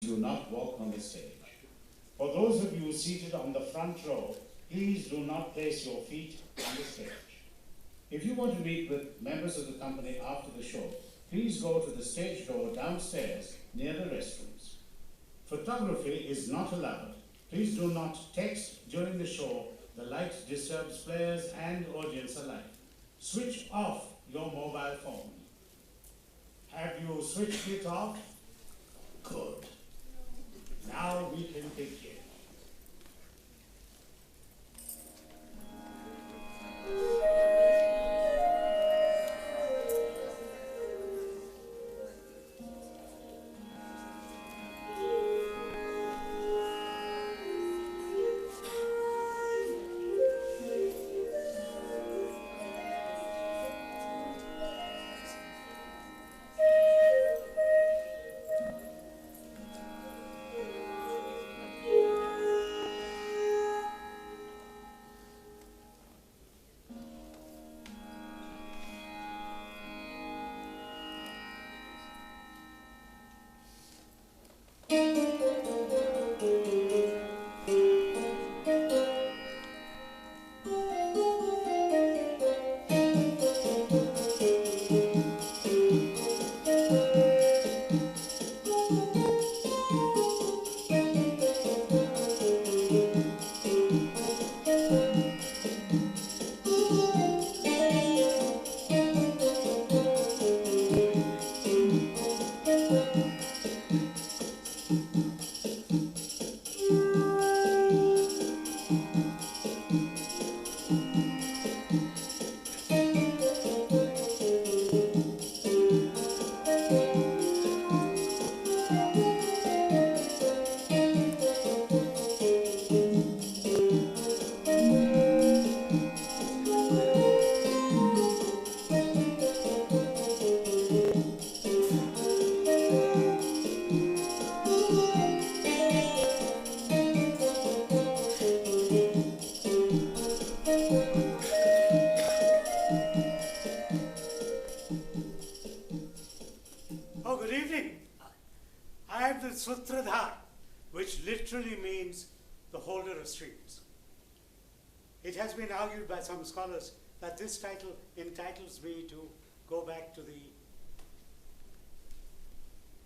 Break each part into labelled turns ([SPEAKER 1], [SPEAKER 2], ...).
[SPEAKER 1] do not walk on the stage. For those of you seated on the front row, please do not place your feet on the stage. If you want to meet with members of the company after the show, please go to the stage door downstairs near the restrooms. Photography is not allowed. Please do not text during the show. The light disturbs players and audience alike. Switch off your mobile phone. Have you switched it off? Good. Now we can begin.
[SPEAKER 2] Sutradhar, which literally means the holder of strings. It has been argued by some scholars that this title entitles me to go back to the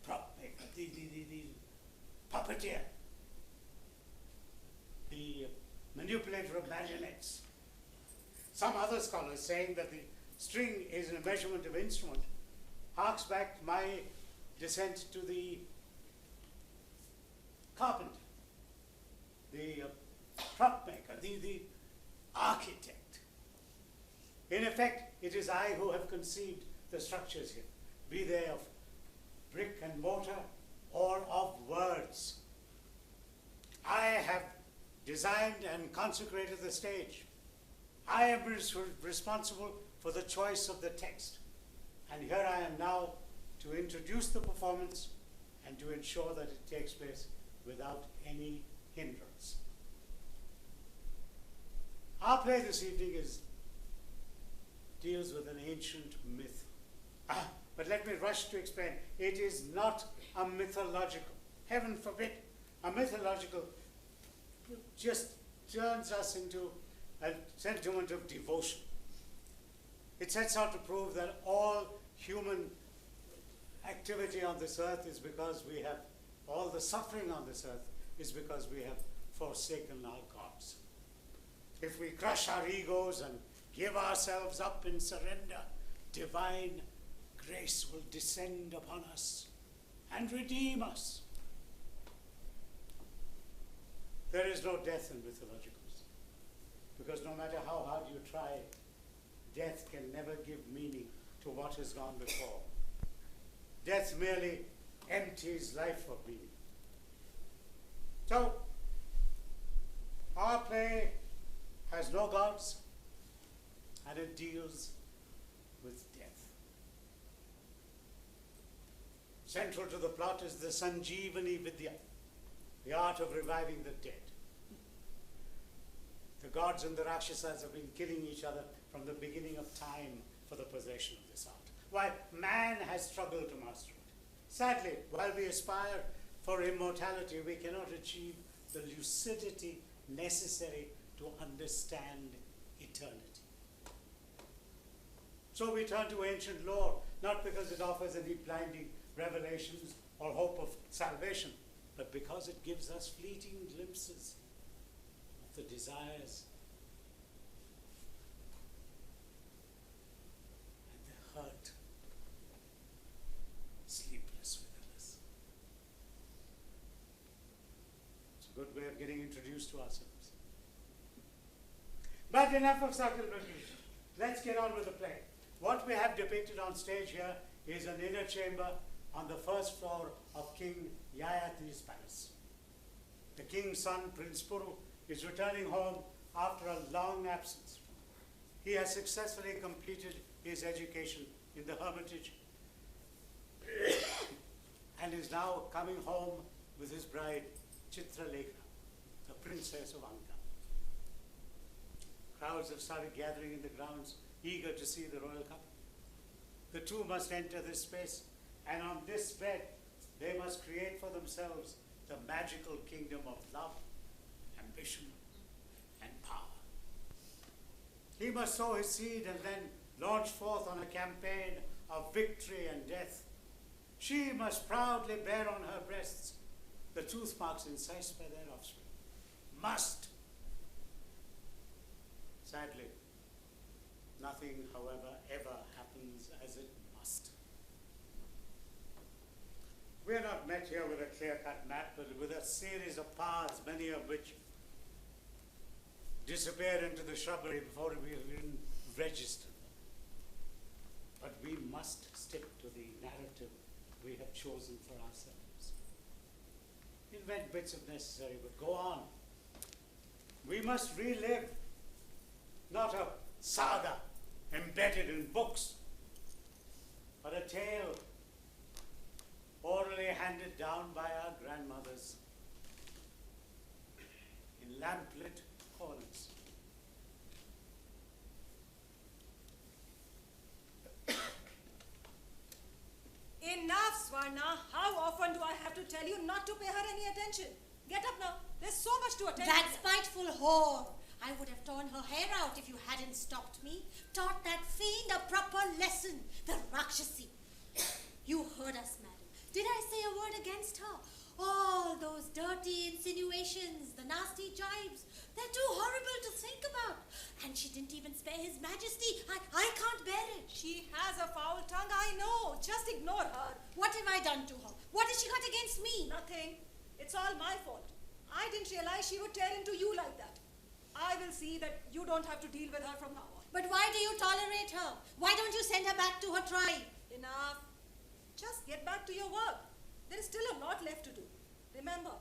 [SPEAKER 2] prop maker, the puppeteer, the manipulator of marionettes. Some other scholars saying that the string is a measurement of instrument harks back my descent to the carpenter, the prop maker, the architect. In effect, it is I who have conceived the structures here, be they of brick and mortar or of words. I have designed and consecrated the stage. I am responsible for the choice of the text. And here I am now to introduce the performance and to ensure that it takes place without any hindrance. Our play this evening deals with an ancient myth. But let me rush to explain. It is not a mythological. Heaven forbid. A mythological just turns us into a sentiment of devotion. It sets out to prove that all human activity on this earth is because we have all the suffering on this earth is because we have forsaken our gods. If we crush our egos and give ourselves up in surrender, divine grace will descend upon us and redeem us. There is no death in mythologicals, because no matter how hard you try, death can never give meaning to what has gone before. Death merely empties life of meaning. So, our play has no gods, and it deals with death. Central to the plot is the Sanjeevani Vidya, the art of reviving the dead. The gods and the Rakshasas have been killing each other from the beginning of time for the possession of this art, while man has struggled to master it. Sadly, while we aspire for immortality, we cannot achieve the lucidity necessary to understand eternity. So we turn to ancient lore, not because it offers any blinding revelations or hope of salvation, but because it gives us fleeting glimpses of the desires and the hurt sleepless within us. It's a good way of getting introduced to ourselves. But enough of circumlocution. Let's get on with the play. What we have depicted on stage here is an inner chamber on the first floor of King Yayati's palace. The king's son, Prince Puru, is returning home after a long absence. He has successfully completed his education in the hermitage and is now coming home with his bride, Chitralekha, the princess of Anka. Crowds have started gathering in the grounds, eager to see the royal couple. The two must enter this space, and on this bed, they must create for themselves the magical kingdom of love, ambition, and power. He must sow his seed and then launch forth on a campaign of victory and death. She must proudly bear on her breasts the tooth marks incised by their offspring. Must. Sadly, nothing, however, ever happens as it must. We are not met here with a clear-cut map, but with a series of paths, many of which disappear into the shrubbery before we even register them. But we must stick to the narrative we have chosen for ourselves. Invent bits if necessary, but go on. We must relive not a saga embedded in books, but a tale orally handed down by our grandmothers in lamplit corners.
[SPEAKER 3] Enough, Swarna. How often do I have to tell you not to pay her any attention? Get up now. There's so much to attend to.
[SPEAKER 4] That spiteful whore. I would have torn her hair out if you hadn't stopped me. Taught that fiend a proper lesson. The Rakshasi. You heard us, madam. Did I say a word against her? All those dirty insinuations, the nasty jibes. They're too horrible to think about. And she didn't even spare His Majesty. I can't bear it.
[SPEAKER 3] She has a foul tongue, I know. Just ignore her.
[SPEAKER 4] What have I done to her? What has she got against me?
[SPEAKER 3] Nothing. It's all my fault. I didn't realize she would tear into you like that. I will see that you don't have to deal with her from now on.
[SPEAKER 4] But why do you tolerate her? Why don't you send her back to her tribe?
[SPEAKER 3] Enough. Just get back to your work. There is still a lot left to do. Remember,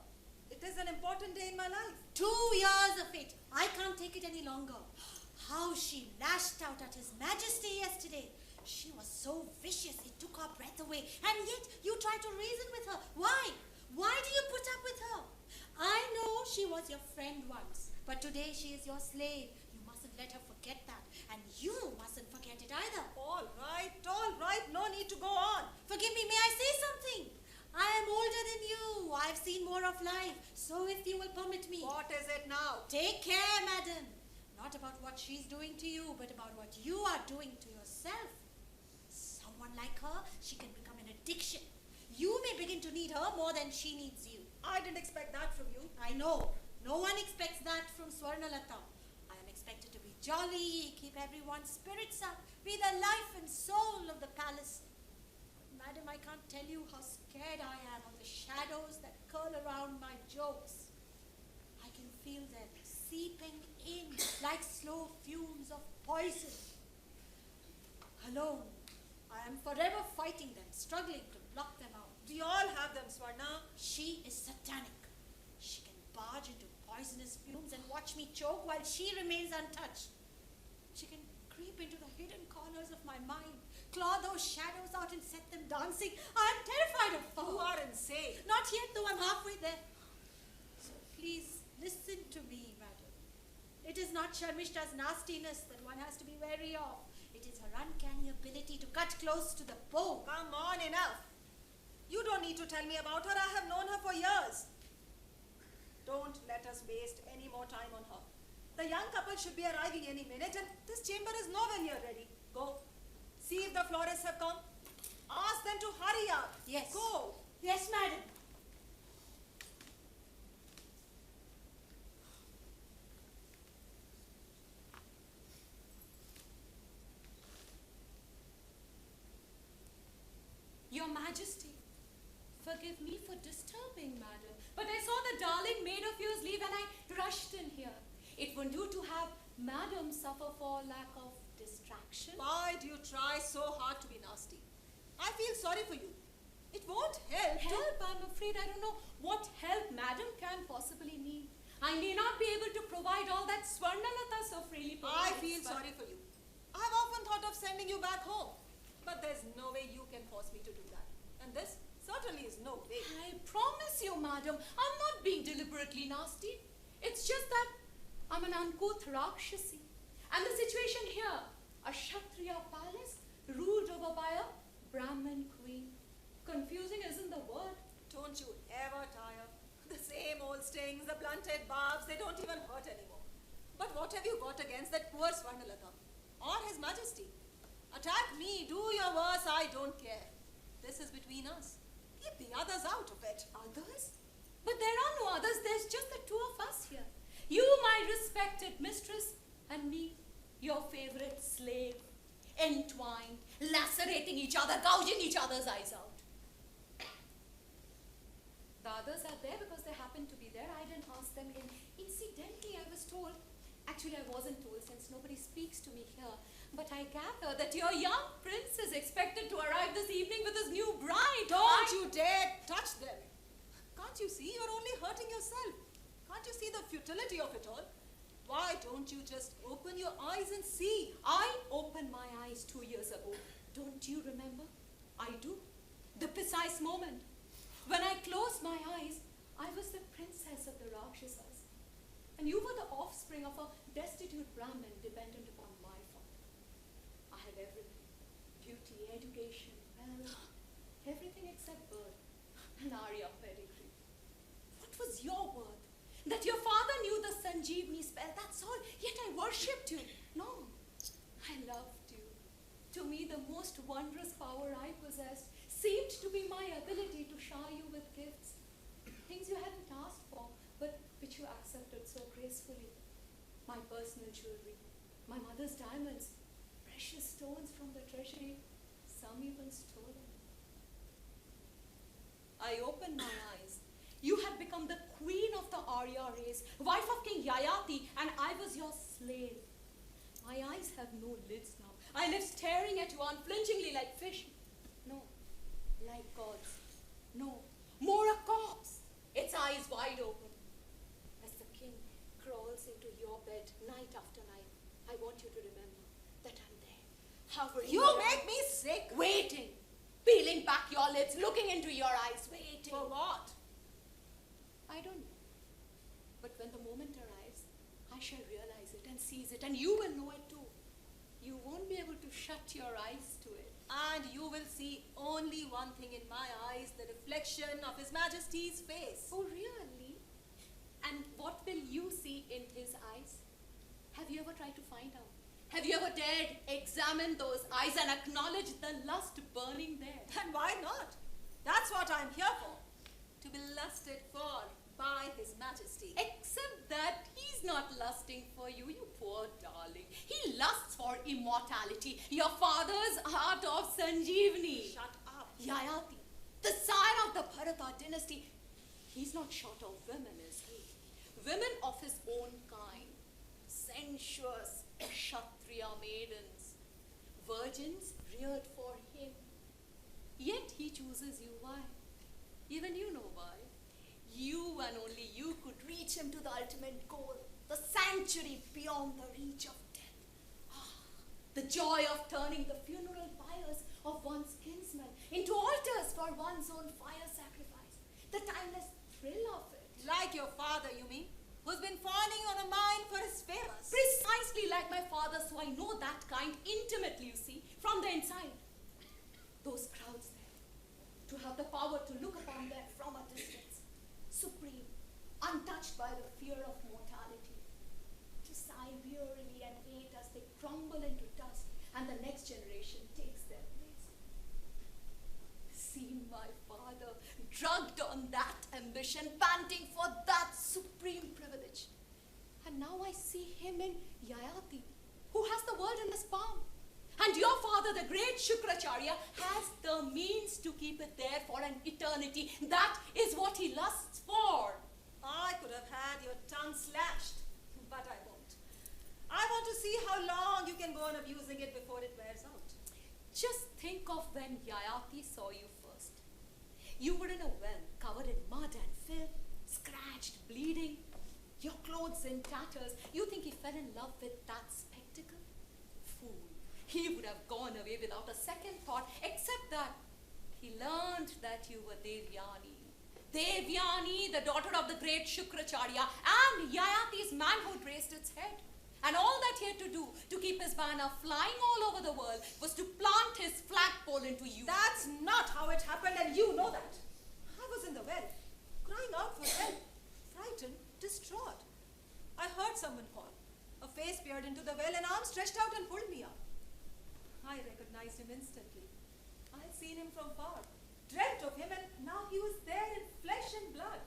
[SPEAKER 3] it is an important day in my life.
[SPEAKER 4] 2 years of it. I can't take it any longer. How she lashed out at His Majesty yesterday. She was so vicious, it took her breath away. And yet, you tried to reason with her. Why? Why do you put up with her? I know she was your friend once, but today she is your slave. You mustn't let her forget that. And you mustn't forget it either.
[SPEAKER 3] All right. No need to go on.
[SPEAKER 4] Forgive me, may I say something? I am older than you. I've seen more of life. So if you will permit me.
[SPEAKER 3] What is it now?
[SPEAKER 4] Take care, madam. Not about what she's doing to you, but about what you are doing to yourself. Someone like her, she can become an addiction. You may begin to need her more than she needs you.
[SPEAKER 3] I didn't expect that from you.
[SPEAKER 4] I know. No one expects that from Swarnalata. I am expected to be jolly, keep everyone's spirits up, be the life and soul of the palace. Madam, I can't tell you how scared I am of the shadows that curl around my jokes. I can feel them seeping in like slow fumes of poison. Alone, I am forever fighting them, struggling to block them out.
[SPEAKER 3] We all have them, Swarna.
[SPEAKER 4] She is satanic. She can barge into poisonous fumes and watch me choke while she remains untouched. She can creep into the hidden corners of my mind, claw those shadows out and set them dancing. I am terrified of her.
[SPEAKER 3] You are insane.
[SPEAKER 4] Not yet, though I'm halfway there. So please, listen to me, madam. It is not Sharmishta's nastiness that one has to be wary of. It is her uncanny ability to cut close to the bone.
[SPEAKER 3] Come on, enough. You don't need to tell me about her. I have known her for years. Don't let us waste any more time on her. The young couple should be arriving any minute and this chamber is nowhere near ready. Go. See if the florists have come. Ask them to hurry up.
[SPEAKER 4] Yes.
[SPEAKER 3] Go.
[SPEAKER 4] Yes, madam.
[SPEAKER 5] Your Majesty, forgive me for disturbing, madam, but I saw the darling maid of yours leave and I rushed in here. It won't do to have madam suffer for lack of distraction.
[SPEAKER 3] Why do you try so hard to be nasty? I feel sorry for you. It won't help.
[SPEAKER 5] Help? I'm afraid I don't know what help madam can possibly need. I may not be able to provide all that Swarnalata so freely
[SPEAKER 3] I
[SPEAKER 5] provides.
[SPEAKER 3] feel sorry for you. I have often thought of sending you back home. But there's no way you can force me to do that. And this certainly is no way.
[SPEAKER 5] I promise you, madam, I'm not being deliberately nasty. It's just that I'm an uncouth Rakshasi. And the situation here, a Kshatriya palace ruled over by a Brahmin queen. Confusing isn't the word.
[SPEAKER 3] Don't you ever tire? The same old stings, the blunted barbs, they don't even hurt anymore. But what have you got against that poor Swarnalata? Or His Majesty? Attack me, do your worst, I don't care. This is between us. Keep the others out of it.
[SPEAKER 5] Others? But there are no others, there's just the two of us here. You, my respected mistress, and me, your favorite slave. Entwined, lacerating each other, gouging each other's eyes out. The others are there because they happen to be there. I didn't ask them in. Incidentally, I was told, actually I wasn't told since nobody speaks to me here, but I gather that your young prince is expected to arrive this evening with his new bride.
[SPEAKER 3] Don't you dare touch them. Can't you see you're only hurting yourself? Can't you see the futility of it all? Why don't you just open your eyes and see?
[SPEAKER 5] I opened my eyes 2 years ago. Don't you remember? I do. The precise moment. When I closed my eyes, I was the princess of the Rakshasas. And you were the offspring of a destitute Brahmin dependent upon my father. I had everything. Beauty, education, wealth, everything except birth. An Arya pedigree. What was your worth? That your father knew the Sanjeevani spell, that's all. Yet I worshipped you. No, I loved you. To me, the most wondrous power I possessed seemed to be my ability to shower you with gifts. Things you hadn't asked for, but which you accepted so gracefully. My personal jewelry, my mother's diamonds, precious stones from the treasury, some even stolen. I opened my eyes. You had become the queen of the Arya race, wife of King Yayati, and I was your slave. My eyes have no lids now. I live staring at you unflinchingly like fish. No, like gods. No, more a corpse, its eyes wide open. As the king crawls into your bed night after night, I want you to remember that I'm there, hovering.
[SPEAKER 3] You
[SPEAKER 5] around,
[SPEAKER 3] make me sick.
[SPEAKER 5] waiting, peeling back your lids, looking into your eyes, waiting.
[SPEAKER 3] For what?
[SPEAKER 5] I don't know. But when the moment arrives, I shall realize it and seize it, and you will know it too. You won't be able to shut your eyes to it.
[SPEAKER 3] And you will see only one thing in my eyes, the reflection of His Majesty's face.
[SPEAKER 5] Oh, really? And what will you see in his eyes? Have you ever tried to find out? Have you ever dared examine those eyes and acknowledge the lust burning there?
[SPEAKER 3] And why not? That's what I'm here for. To be lusted for by His Majesty.
[SPEAKER 5] Except that he's not lusting for you, you poor darling. He lusts for immortality, your father's heart of Sanjeevani.
[SPEAKER 3] Shut up.
[SPEAKER 5] Yayati, the sire of the Bharata dynasty. He's not short of women, is he? Women of his own kind. Sensuous Kshatriya maidens. Virgins reared for him. Yet he chooses you. Why? Even you know why. You and only you could reach him to the ultimate goal, the sanctuary beyond the reach of death. The joy of turning the funeral pyres of one's kinsmen into altars for one's own fire sacrifice. The timeless thrill of it.
[SPEAKER 3] Like your father, you mean? Who's been fawning on a mine for his favors.
[SPEAKER 5] Precisely like my father, so I know that kind intimately, you see, from the inside. Those crowds there, to to have the power to look upon them from a distance, supreme, untouched by the fear of mortality, to sigh wearily and hate as they crumble into dust and the next generation takes their place. See my father drugged on that ambition, panting for that supreme privilege. And now I see him in Yayati, who has the world in his palm. And your father, the great Shukracharya, has the means to keep it there for an eternity. That is what he lusts for.
[SPEAKER 3] I could have had your tongue slashed, but I won't. I want to see how long you can go on abusing it before it wears out.
[SPEAKER 5] Just think of when Yayati saw you first. You were in a well covered in mud and filth, scratched, bleeding, your clothes in tatters. You think he fell in love with that spectacle? Fool. He would have gone away without a second thought, except that he learned that you were Devyani. Devyani, the daughter of the great Shukracharya, and Yayati's manhood raised its head. And all that he had to do to keep his banner flying all over the world was to plant his flagpole into you.
[SPEAKER 3] That's not how it happened, and you know that. I was in the well, crying out for help, frightened, distraught. I heard someone call. A face peered into the well, an arm stretched out and pulled me up. I recognized him instantly. I had seen him from far, dreamt of him, and now he was there in flesh and blood.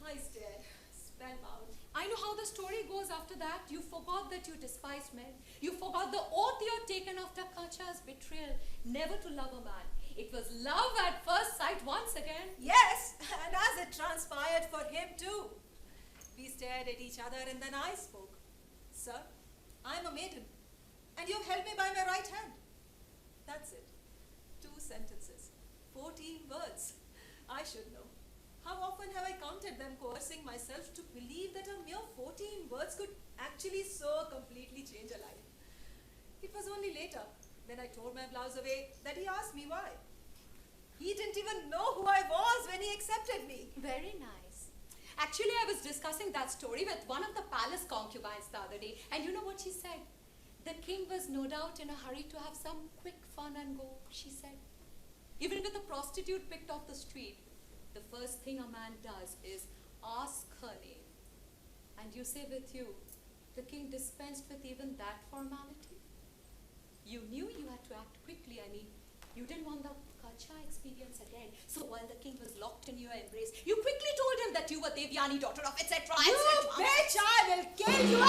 [SPEAKER 3] I stared, spellbound.
[SPEAKER 5] I know how the story goes after that. You forgot that you despised men. You forgot the oath you had taken after Kacha's betrayal, never to love a man. It was love at first sight once again.
[SPEAKER 3] Yes, and as it transpired for him too. We stared at each other and then I spoke. Sir, I am a maiden, and you have held me by my right hand. That's it. 2 sentences, 14 words. I should know. How often have I counted them, coercing myself to believe that a mere 14 words could actually so completely change a life. It was only later, when I tore my blouse away, that he asked me why. He didn't even know who I was when he accepted me.
[SPEAKER 5] Very nice. Actually, I was discussing that story with one of the palace concubines the other day, and you know what she said? The king was no doubt in a hurry to have some quick fun and go, she said. Even with a prostitute picked off the street, the first thing a man does is ask her name. And you say with you, the king dispensed with even that formality? You knew you had to act quickly. I mean, you didn't want the Kacha experience again. So while the king was locked in your embrace, you quickly told him that you were Devyani, daughter of etc.
[SPEAKER 3] You bitch! I will kill you!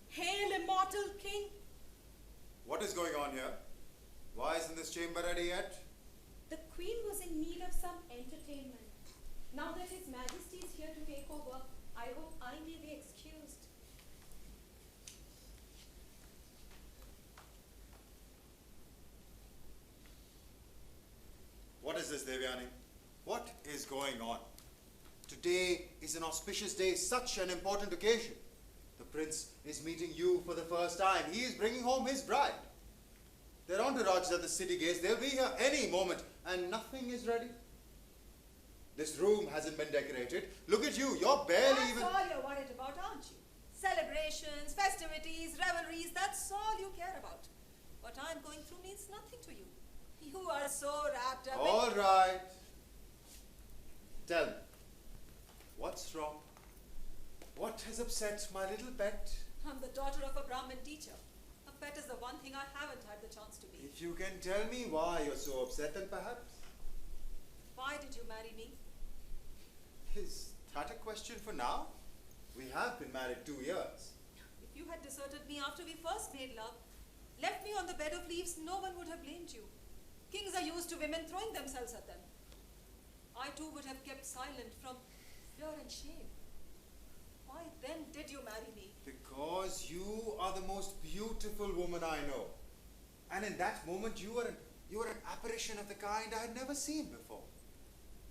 [SPEAKER 5] Hail, immortal king!
[SPEAKER 6] What is going on here? Why isn't this chamber ready yet?
[SPEAKER 5] The queen was in need of some entertainment. Now that His Majesty is here to take over, I hope I may be excused.
[SPEAKER 6] What is this, Devyani? What is going on? Today is an auspicious day, such an important occasion. The prince is meeting you for the first time. He is bringing home his bride. Their entourage is at the city gates. They'll be here any moment, and nothing is ready. This room hasn't been decorated. Look at you, you're barely even...
[SPEAKER 3] That's all you're worried about, aren't you? Celebrations, festivities, revelries, that's all you care about. What I'm going through means nothing to you. You are so wrapped up
[SPEAKER 6] All right. Tell me, what's wrong? What has upset my little pet?
[SPEAKER 3] I'm the daughter of a Brahmin teacher. A pet is the one thing I haven't had the chance to be.
[SPEAKER 6] If you can tell me why you're so upset, then perhaps...
[SPEAKER 3] Why did you marry me?
[SPEAKER 6] Is that a question for now? We have been married 2 years.
[SPEAKER 3] If you had deserted me after we first made love, left me on the bed of leaves, no one would have blamed you. Kings are used to women throwing themselves at them. I too would have kept silent from fear and shame. Why then did you marry me?
[SPEAKER 6] Because you are the most beautiful woman I know. And in that moment, you were an apparition of the kind I had never seen before.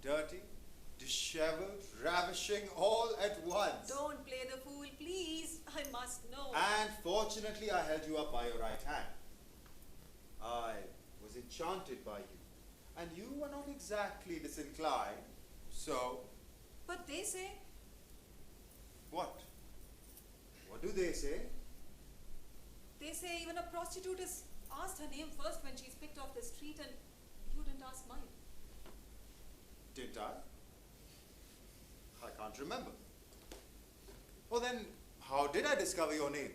[SPEAKER 6] Dirty, disheveled, ravishing, all at once.
[SPEAKER 3] Don't play the fool, please. I must know.
[SPEAKER 6] And fortunately, I held you up by your right hand. I was enchanted by you. And you were not exactly disinclined, so...
[SPEAKER 3] But they say...
[SPEAKER 6] What? What do they say?
[SPEAKER 3] They say even a prostitute is asked her name first when she's picked off the street, and you didn't ask mine.
[SPEAKER 6] Didn't I? I can't remember. Oh, then, how did I discover your name?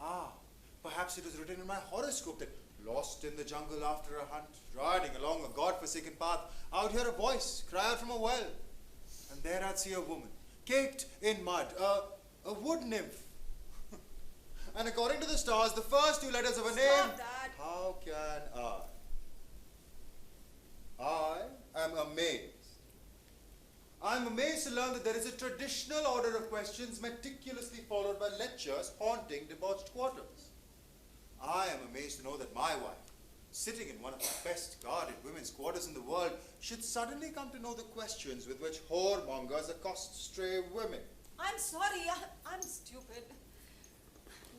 [SPEAKER 6] Ah, perhaps it was written in my horoscope that lost in the jungle after a hunt, riding along a god-forsaken path, I'd hear a voice cry out from a well. And there I'd see a woman, caked in mud, a wood nymph. And according to the stars, the first two letters of a name...
[SPEAKER 3] Stop that!
[SPEAKER 6] How can I? I am amazed. I'm amazed to learn that there is a traditional order of questions meticulously followed by lectures haunting debauched quarters. I am amazed to know that my wife, sitting in one of the best guarded women's quarters in the world, should suddenly come to know the questions with which whoremongers accost stray women.
[SPEAKER 3] I'm sorry, I'm stupid.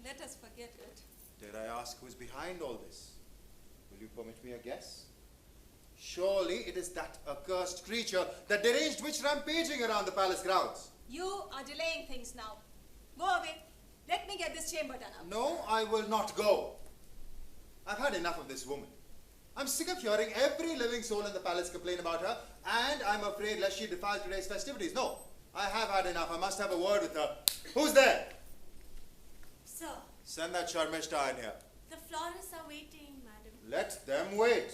[SPEAKER 3] Let us forget it.
[SPEAKER 6] Dare I ask who is behind all this? Will you permit me a guess? Surely it is that accursed creature, that deranged witch rampaging around the palace grounds.
[SPEAKER 3] You are delaying things now. Go away. Let me get this chamber done up.
[SPEAKER 6] No, I will not go. I've had enough of this woman. I'm sick of hearing every living soul in the palace complain about her, and I'm afraid lest she defile today's festivities. No, I have had enough. I must have a word with her. Who's there?
[SPEAKER 4] Sir,
[SPEAKER 6] Send that Sharmishta in here.
[SPEAKER 4] the florists are waiting, madam.
[SPEAKER 6] Let them wait.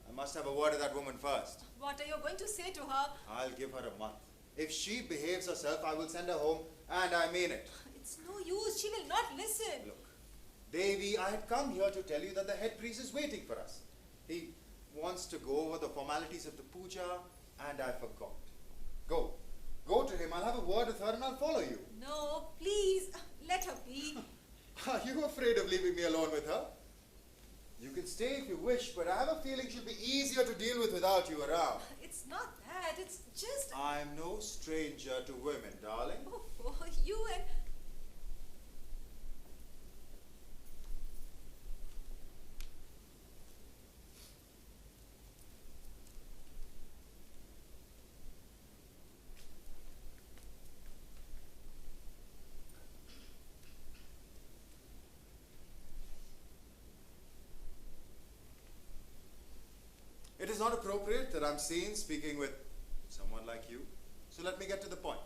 [SPEAKER 6] I must have a word with that woman first.
[SPEAKER 3] What are you going to say to her?
[SPEAKER 6] I'll give her a month. If she behaves herself, I will send her home, and I mean it.
[SPEAKER 3] It's no use. She will not listen.
[SPEAKER 6] Look, Devi, I had come here to tell you that the head priest is waiting for us. He wants to go over the formalities of the puja, and I forgot. Go. Go to him. I'll have a word with her and I'll follow you.
[SPEAKER 3] No, please. Let her be.
[SPEAKER 6] Are you afraid of leaving me alone with her? You can stay if you wish, but I have a feeling she'll be easier to deal with without you around.
[SPEAKER 3] It's not that. It's just...
[SPEAKER 6] I'm no stranger to women, darling.
[SPEAKER 3] Oh, you and...
[SPEAKER 6] It is not appropriate that I'm seen speaking with someone like you, so let me get to the point.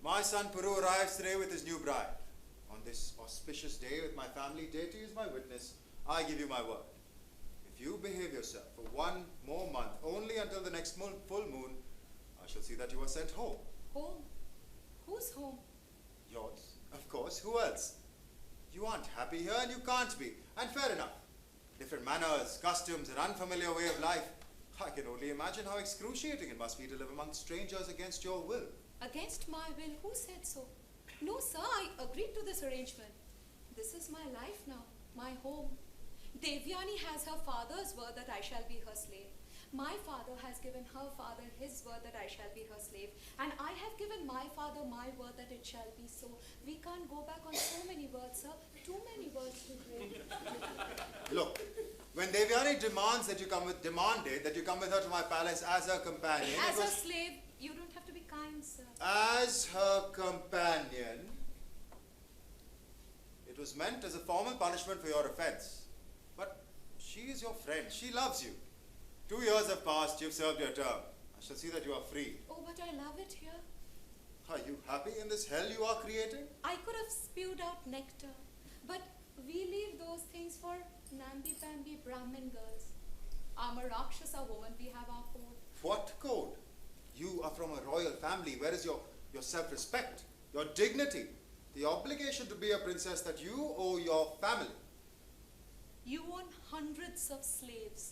[SPEAKER 6] My son Puru arrives today with his new bride. On this auspicious day, with my family deity as my witness, I give you my word. If you behave yourself for one more month, only until the next full moon, I shall see that you are sent home.
[SPEAKER 5] Home? Who's home?
[SPEAKER 6] Yours, of course. Who else? You aren't happy here and you can't be, and fair enough. Different manners, customs, an unfamiliar way of life. I can only imagine how excruciating it must be to live among strangers against your will.
[SPEAKER 5] Against my will? Who said so? No, sir, I agreed to this arrangement. This is my life now, my home. Devyani has her father's word that I shall be her slave. My father has given her father his word that I shall be her slave. And I have given my father my word that it shall be so. We can't go back on so many words, sir. Too many words to break.
[SPEAKER 6] Look, when Devyani demanded that you come with her to my palace as her companion.
[SPEAKER 5] As a slave, you don't have to be kind, sir.
[SPEAKER 6] As her companion, it was meant as a formal punishment for your offense. But she is your friend. She loves you. 2 years have passed. You've served your term. I shall see that you are free.
[SPEAKER 5] Oh, but I love it here.
[SPEAKER 6] Are you happy in this hell you are creating?
[SPEAKER 5] I could have spewed out nectar, but we leave those things for namby-pamby Brahmin girls. I'm a Rakshasa woman. We have our code.
[SPEAKER 6] What code? You are from a royal family. Where is your self-respect, your dignity, the obligation to be a princess that you owe your family?
[SPEAKER 5] You own hundreds of slaves.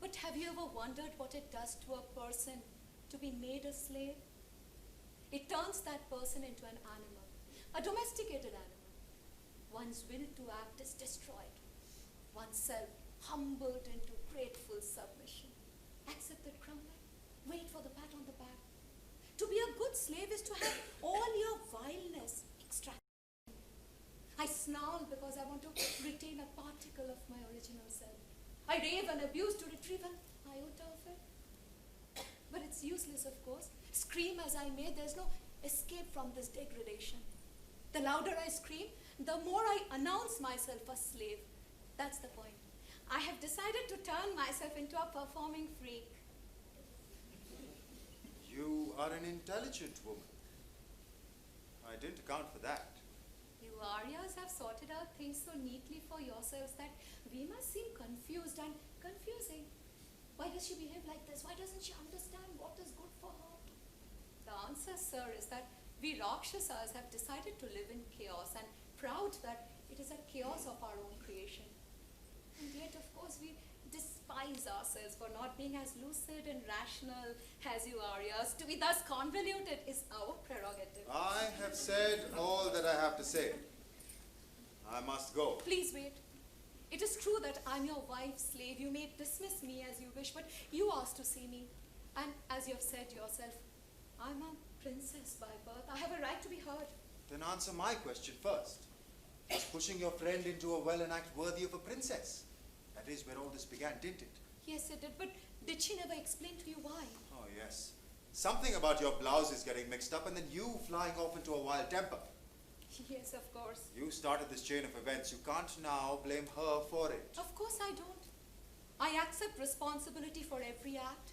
[SPEAKER 5] But have you ever wondered what it does to a person to be made a slave? It turns that person into an animal, a domesticated animal. One's will to act is destroyed. Oneself humbled into grateful submission. Accept the crumbling. Wait for the pat on the back. To be a good slave is to have all your vileness extracted. I snarl because I want to retain a particle of my original self. I rave and abuse to retrieve an iota of it. But it's useless, of course. Scream as I may, there's no escape from this degradation. The louder I scream, the more I announce myself a slave. That's the point. I have decided to turn myself into a performing freak.
[SPEAKER 6] You are an intelligent woman. I didn't account for that.
[SPEAKER 5] You Aryas have sorted out things so neatly for yourselves that we must seem confused and confusing. Why does she behave like this? Why doesn't she understand what is good for her? The answer, sir, is that we Rakshasas have decided to live in chaos and proud that it is a chaos of our own creation. And yet, of course, we despise ourselves for not being as lucid and rational as you Aryas. To be thus convoluted is our prerogative.
[SPEAKER 6] I have said all that I have to say. I must go.
[SPEAKER 5] Please wait. It is true that I'm your wife's slave. You may dismiss me as you wish, but you asked to see me. And as you have said yourself, I'm a princess by birth. I have a right to be heard.
[SPEAKER 6] Then answer my question first. Is pushing your friend into a well and act worthy of a princess? That is where all this began, didn't it?
[SPEAKER 5] Yes, it did, but did she never explain to you why?
[SPEAKER 6] Oh, yes. Something about your blouse is getting mixed up and then you flying off into a wild temper.
[SPEAKER 5] Yes, of course.
[SPEAKER 6] You started this chain of events. You can't now blame her for it.
[SPEAKER 5] Of course I don't. I accept responsibility for every act,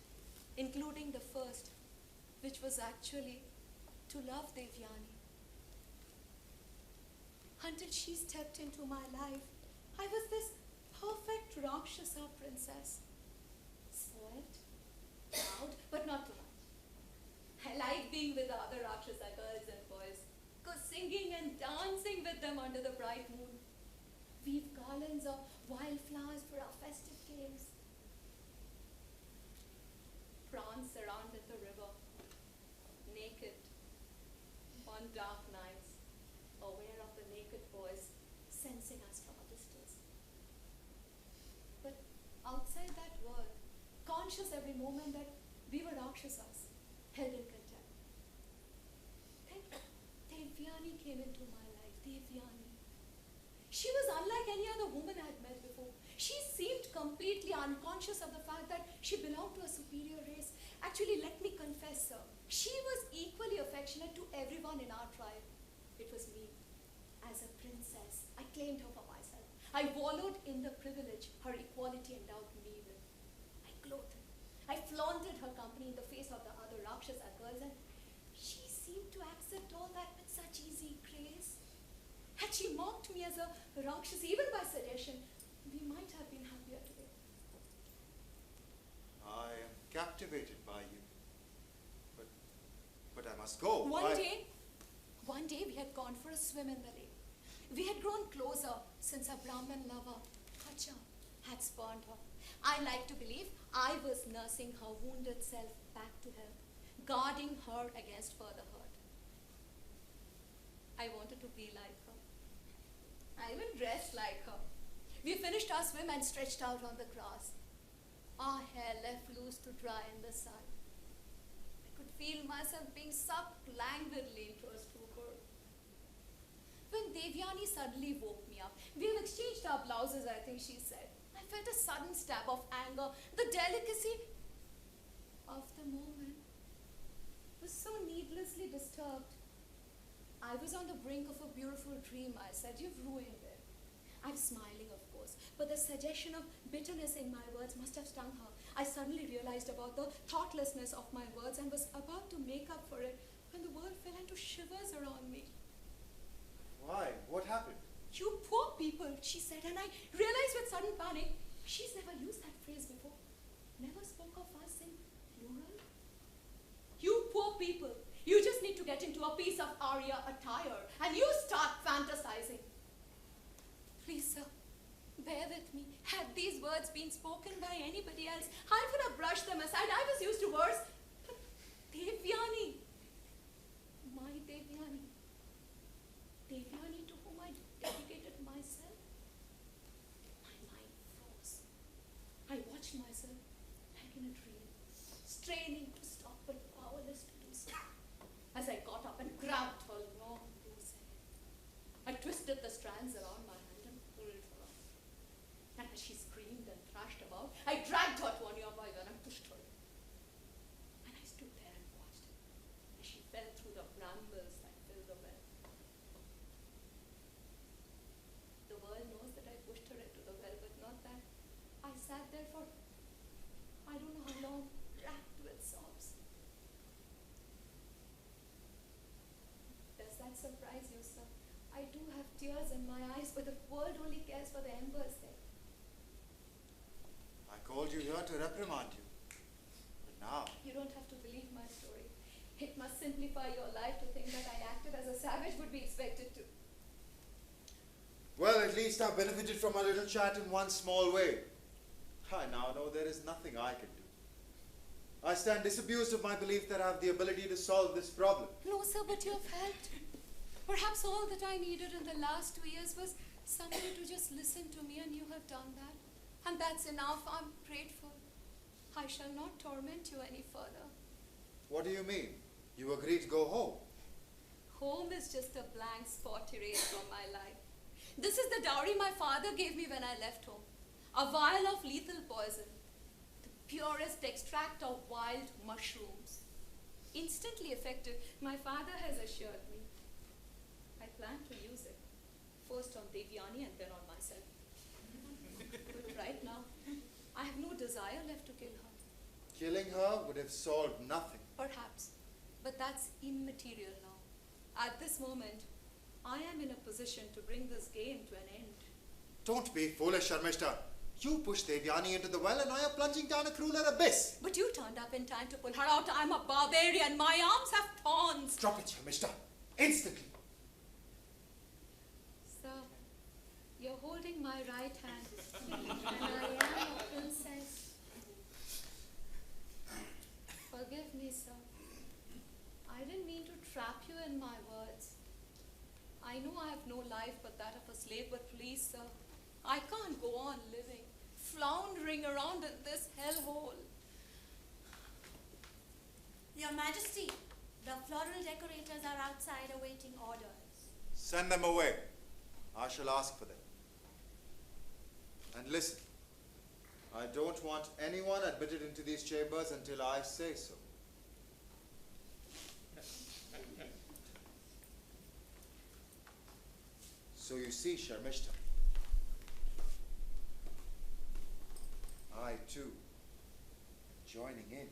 [SPEAKER 5] including the first, which was actually to love Devyani. Until she stepped into my life, I was this perfect Rakshasa princess. Spoiled, proud, but not too much. I like being with other Rakshasa girls and boys, go singing and dancing with them under the bright moon. Weave garlands of wildflowers for our festive games. Prance around in the river, naked, on dark nights, aware of the naked boys sensing us from a distance. But outside that world, conscious every moment that we were Rakshasas, held in contempt. Then Devyani came into my life. Devyani. She was unlike any other woman I had met before. She seemed completely unconscious of the fact that she belonged to a superior race. Actually, let me confess, sir, she was equally affectionate to everyone in our tribe. It was me. As a princess, I claimed her for myself. I wallowed in the privilege her equality endowed me with. I clothed her. I flaunted her company in the face of the other Rakshasa girls, and she seemed to accept all that with such easy grace. Had she mocked me as a Rakshasa, even by suggestion, we might have been happier today.
[SPEAKER 6] I am captivated by you. But I must go.
[SPEAKER 5] One day we had gone for a swim in the lake. We had grown closer since her Brahmin lover, Hacha, had spurned her. I like to believe I was nursing her wounded self back to health, guarding her against further hurt. I wanted to be like her. I even dressed like her. We finished our swim and stretched out on the grass. Our hair left loose to dry in the sun. I could feel myself being sucked languidly into a stupor. When Devyani suddenly woke me up, we have exchanged our blouses, I think she said. I felt a sudden stab of anger. The delicacy of the moment was so needlessly disturbed. I was on the brink of a beautiful dream, I said. You've ruined it. I'm smiling, of course, but the suggestion of bitterness in my words must have stung her. I suddenly realized about the thoughtlessness of my words and was about to make up for it when the world fell into shivers around me.
[SPEAKER 6] Why? What happened?
[SPEAKER 5] You poor people, she said, and I realized with sudden panic, she's never used that phrase before. Never spoke of us in plural. You poor people, you just need to get into a piece of Arya attire and you start fantasizing. Please, sir, bear with me. Had these words been spoken by anybody else, I would have brushed them aside. I was used to worse. But Devyani, my Devyani, Devyani to whom I dedicated myself, my mind froze. I watched myself like in a dream, straining to stop but powerless to do so. As I got up and grabbed her long loose hair, I twisted the strands around my hand and pulled her up. And as she screamed and thrashed about, I dragged her to a nearby well and pushed her in. And I stood there and watched as she fell through the brambles that filled the well. sat there for I don't know how long, racked with sobs. Does that surprise you, sir? I do have tears in my eyes, but the world only cares for the embers there.
[SPEAKER 6] I called you here to reprimand you. But now,
[SPEAKER 5] You don't have to believe my story. It must simplify your life to think that I acted as a savage would be expected to.
[SPEAKER 6] well, at least I've benefited from our little chat in one small way. I now know there is nothing I can do. I stand disabused of my belief that I have the ability to solve this problem.
[SPEAKER 5] No, sir, but you have helped. Perhaps all that I needed in the last 2 years was somebody to just listen to me, and you have done that. And that's enough. I'm grateful. I shall not torment you any further.
[SPEAKER 6] What do you mean? You agree to go home?
[SPEAKER 5] Home is just a blank spot erased from my life. This is the dowry my father gave me when I left home. A vial of lethal poison. The purest extract of wild mushrooms. Instantly effective, my father has assured me. I plan to use it. First on Devyani and then on myself. But right now, I have no desire left to kill her.
[SPEAKER 6] Killing her would have solved nothing.
[SPEAKER 5] Perhaps. But that's immaterial now. At this moment, I am in a position to bring this game to an end.
[SPEAKER 6] Don't be foolish, Sharmishta. You pushed Devyani into the well and I am plunging down a crueler abyss.
[SPEAKER 5] But you turned up in time to pull her out. I'm a barbarian. My arms have thorns.
[SPEAKER 6] Drop it, Sharmishta. Instantly.
[SPEAKER 5] Sir, you're holding my right hand. And I am a princess. Forgive me, sir. I didn't mean to trap you in my words. I know I have no life but that of a slave, but please, sir, I can't go on living, floundering around in this hellhole.
[SPEAKER 4] Your Majesty, the floral decorators are outside awaiting orders.
[SPEAKER 6] Send them away. I shall ask for them. And listen, I don't want anyone admitted into these chambers until I say so. So you see, Sharmishta, I too am joining in.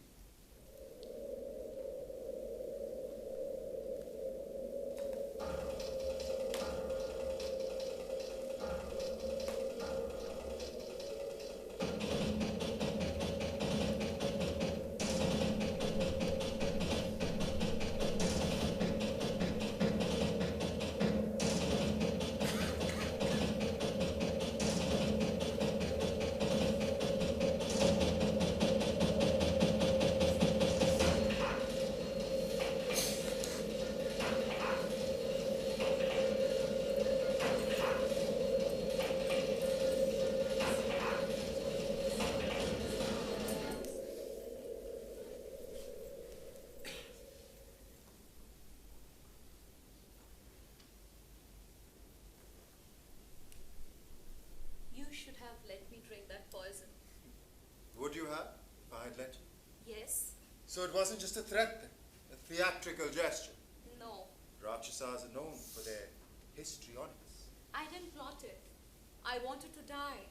[SPEAKER 5] Should have let me drink that poison.
[SPEAKER 6] Would you have, if I had let you?
[SPEAKER 5] Yes?
[SPEAKER 6] So it wasn't just a threat then, a theatrical gesture.
[SPEAKER 5] No.
[SPEAKER 6] Rakshasas are known for their histrionics.
[SPEAKER 5] I didn't plot it. I wanted to die.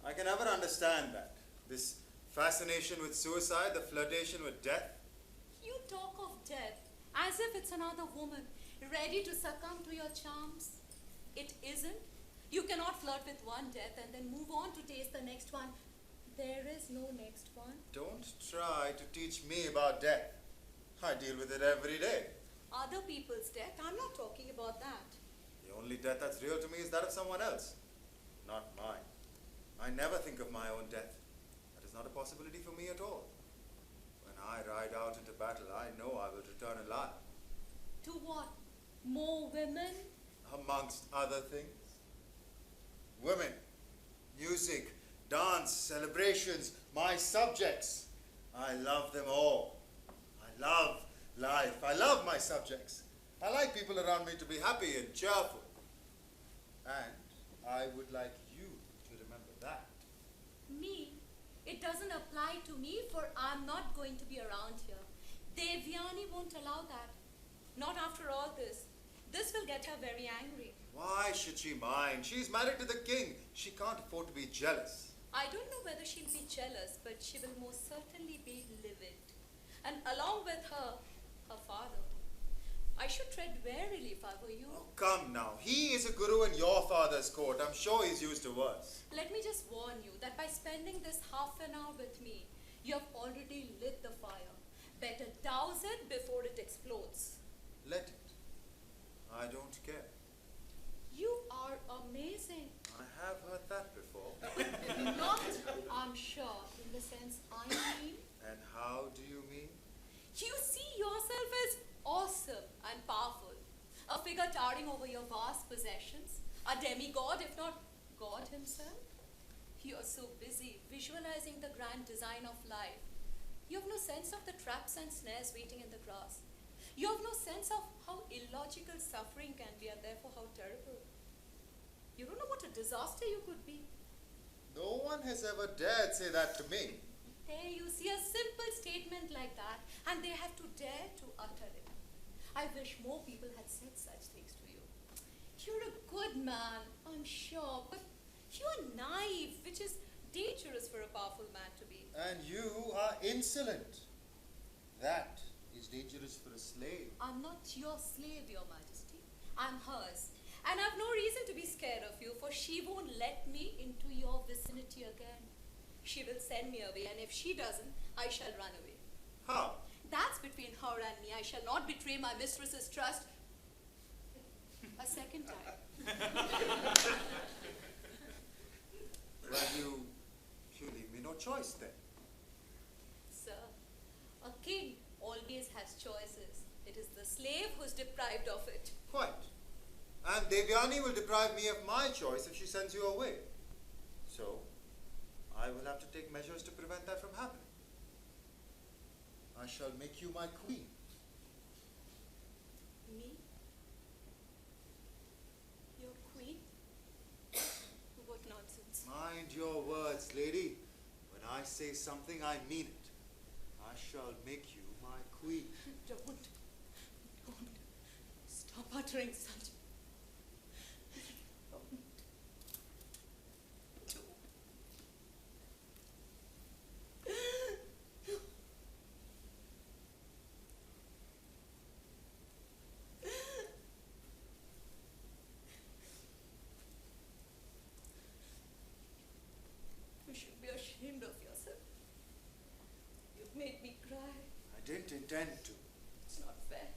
[SPEAKER 6] I can never understand that. This fascination with suicide, the flirtation with death.
[SPEAKER 5] You talk of death as if it's another woman ready to succumb to your charms. It isn't. You cannot flirt with one death and then move on to taste the next one. There is no next one.
[SPEAKER 6] Don't try to teach me about death. I deal with it every day.
[SPEAKER 5] Other people's death, I'm not talking about that.
[SPEAKER 6] The only death that's real to me is that of someone else, not mine. I never think of my own death. That is not a possibility for me at all. When I ride out into battle, I know I will return alive.
[SPEAKER 5] To what? More women?
[SPEAKER 6] Amongst other things. Women, music, dance, celebrations, my subjects. I love them all. I love life. I love my subjects. I like people around me to be happy and cheerful. And I would like you to remember that.
[SPEAKER 5] Me? It doesn't apply to me, for I'm not going to be around here. Devyani won't allow that. Not after all this. This will get her very angry.
[SPEAKER 6] Why should she mind? She's married to the king. She can't afford to be jealous.
[SPEAKER 5] I don't know whether she'll be jealous, but she will most certainly be livid. And along with her, her father. I should tread warily if I were you.
[SPEAKER 6] Oh, come now. He is a guru in your father's court. I'm sure he's used to worse.
[SPEAKER 5] Let me just warn you that by spending this half an hour with me, you have already lit the fire. Better douse it before it explodes.
[SPEAKER 6] Let it. I don't care.
[SPEAKER 5] You are amazing.
[SPEAKER 6] I have heard that before.
[SPEAKER 5] Not, I'm sure, in the sense I mean.
[SPEAKER 6] And how do you mean?
[SPEAKER 5] You see yourself as awesome and powerful. A figure towering over your vast possessions. A demigod, if not God himself. You are so busy visualizing the grand design of life. You have no sense of the traps and snares waiting in the grass. You have no sense of how illogical suffering can be and therefore how terrible. You don't know what a disaster you could be.
[SPEAKER 6] No one has ever dared say that to me.
[SPEAKER 5] There you see a simple statement like that and they have to dare to utter it. I wish more people had said such things to you. You're a good man, I'm sure, but you're naive, which is dangerous for a powerful man to be.
[SPEAKER 6] And you are insolent. That is dangerous for a slave.
[SPEAKER 5] I'm not your slave, Your Majesty. I'm hers. And I've no reason to be scared of you, for she won't let me into your vicinity again. She will send me away, and if she doesn't, I shall run away.
[SPEAKER 6] How?
[SPEAKER 5] That's between her and me. I shall not betray my mistress's trust a second time.
[SPEAKER 6] Well, you leave me no choice then.
[SPEAKER 5] Sir, a king always has choices. It is the slave who's deprived of it.
[SPEAKER 6] Quite. And Devyani will deprive me of my choice if she sends you away. So, I will have to take measures to prevent that from happening. I shall make you my queen.
[SPEAKER 5] Me? Your queen? What nonsense.
[SPEAKER 6] Mind your words, lady. When I say something, I mean it. I shall make you my queen.
[SPEAKER 5] Don't. Stop uttering such. Ashamed of yourself. You've made me cry.
[SPEAKER 6] I didn't intend to.
[SPEAKER 5] It's not fair.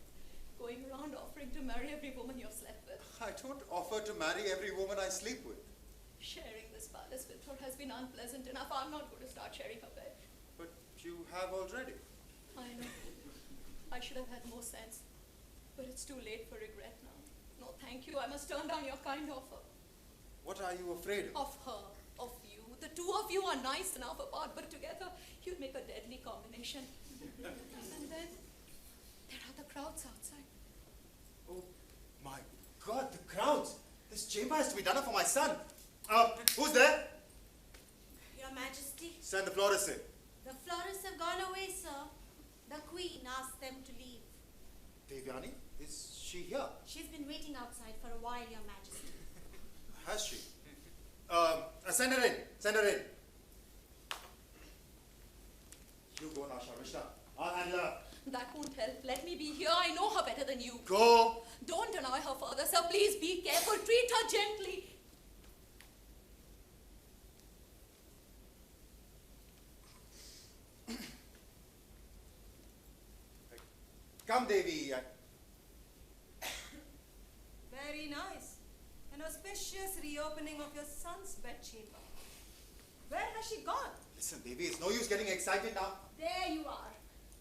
[SPEAKER 5] Going around offering to marry every woman you've slept with.
[SPEAKER 6] I don't offer to marry every woman I sleep with.
[SPEAKER 5] Sharing this palace with her has been unpleasant enough. I'm not going to start sharing her bed.
[SPEAKER 6] But you have already.
[SPEAKER 5] I know. I should have had more sense. But it's too late for regret now. No, thank you. I must turn down your kind offer.
[SPEAKER 6] What are you afraid of?
[SPEAKER 5] Of her. Of you. The two of you are nice enough apart, but together you'd make a deadly combination. And then there are the crowds outside.
[SPEAKER 6] Oh my God, the crowds! This chamber has to be done up for my son. Who's there?
[SPEAKER 4] Your Majesty,
[SPEAKER 6] Send the florist in.
[SPEAKER 4] the florists have gone away, sir. The Queen asked them to leave.
[SPEAKER 6] Devyani, is she here?
[SPEAKER 4] She's been waiting outside for a while, Your Majesty.
[SPEAKER 6] Has she? Send her in. Send her in. You go now, Sharmishta. I'll handle her.
[SPEAKER 5] That won't help. Let me be here. I know her better than you.
[SPEAKER 6] Go.
[SPEAKER 5] Don't annoy her further, sir. Please be careful. Treat her gently.
[SPEAKER 6] Come, Devi.
[SPEAKER 3] Very nice. An auspicious reopening of your son's bedchamber. Where has she gone?
[SPEAKER 6] Listen, Devi, it's no use getting excited now.
[SPEAKER 3] There you are.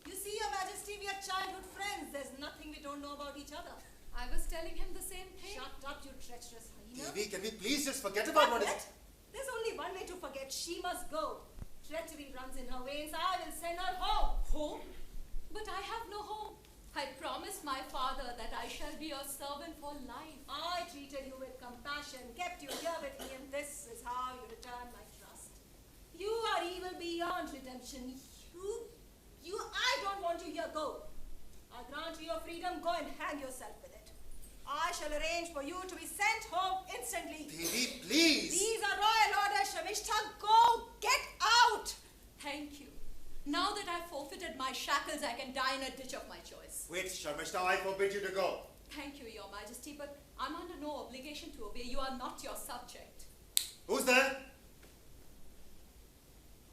[SPEAKER 3] You see, Your Majesty, we are childhood friends. There's nothing we don't know about each other.
[SPEAKER 5] I was telling him the same thing.
[SPEAKER 3] Shut up, you treacherous hyena.
[SPEAKER 6] Devi, can we please just forget about what is...
[SPEAKER 3] Forget? There's only one way to forget. She must go. Treachery runs in her veins. I will send her home.
[SPEAKER 5] Home? But I have no home. I promised my father that I shall be your servant for life.
[SPEAKER 3] I treated you with compassion, kept you here with me, and this is how you return my trust. You are evil beyond redemption. I don't want you here. Go. I grant you your freedom. Go and hang yourself with it. I shall arrange for you to be sent home instantly.
[SPEAKER 6] Devi, please!
[SPEAKER 3] These are royal orders, Shamishta. Go! Get out!
[SPEAKER 5] Thank you. Now that I've forfeited my shackles, I can die in a ditch of my choice.
[SPEAKER 6] Wait, Sharmishta, I forbid you to go.
[SPEAKER 5] Thank you, Your Majesty, but I'm under no obligation to obey. You are not your subject.
[SPEAKER 6] Who's there?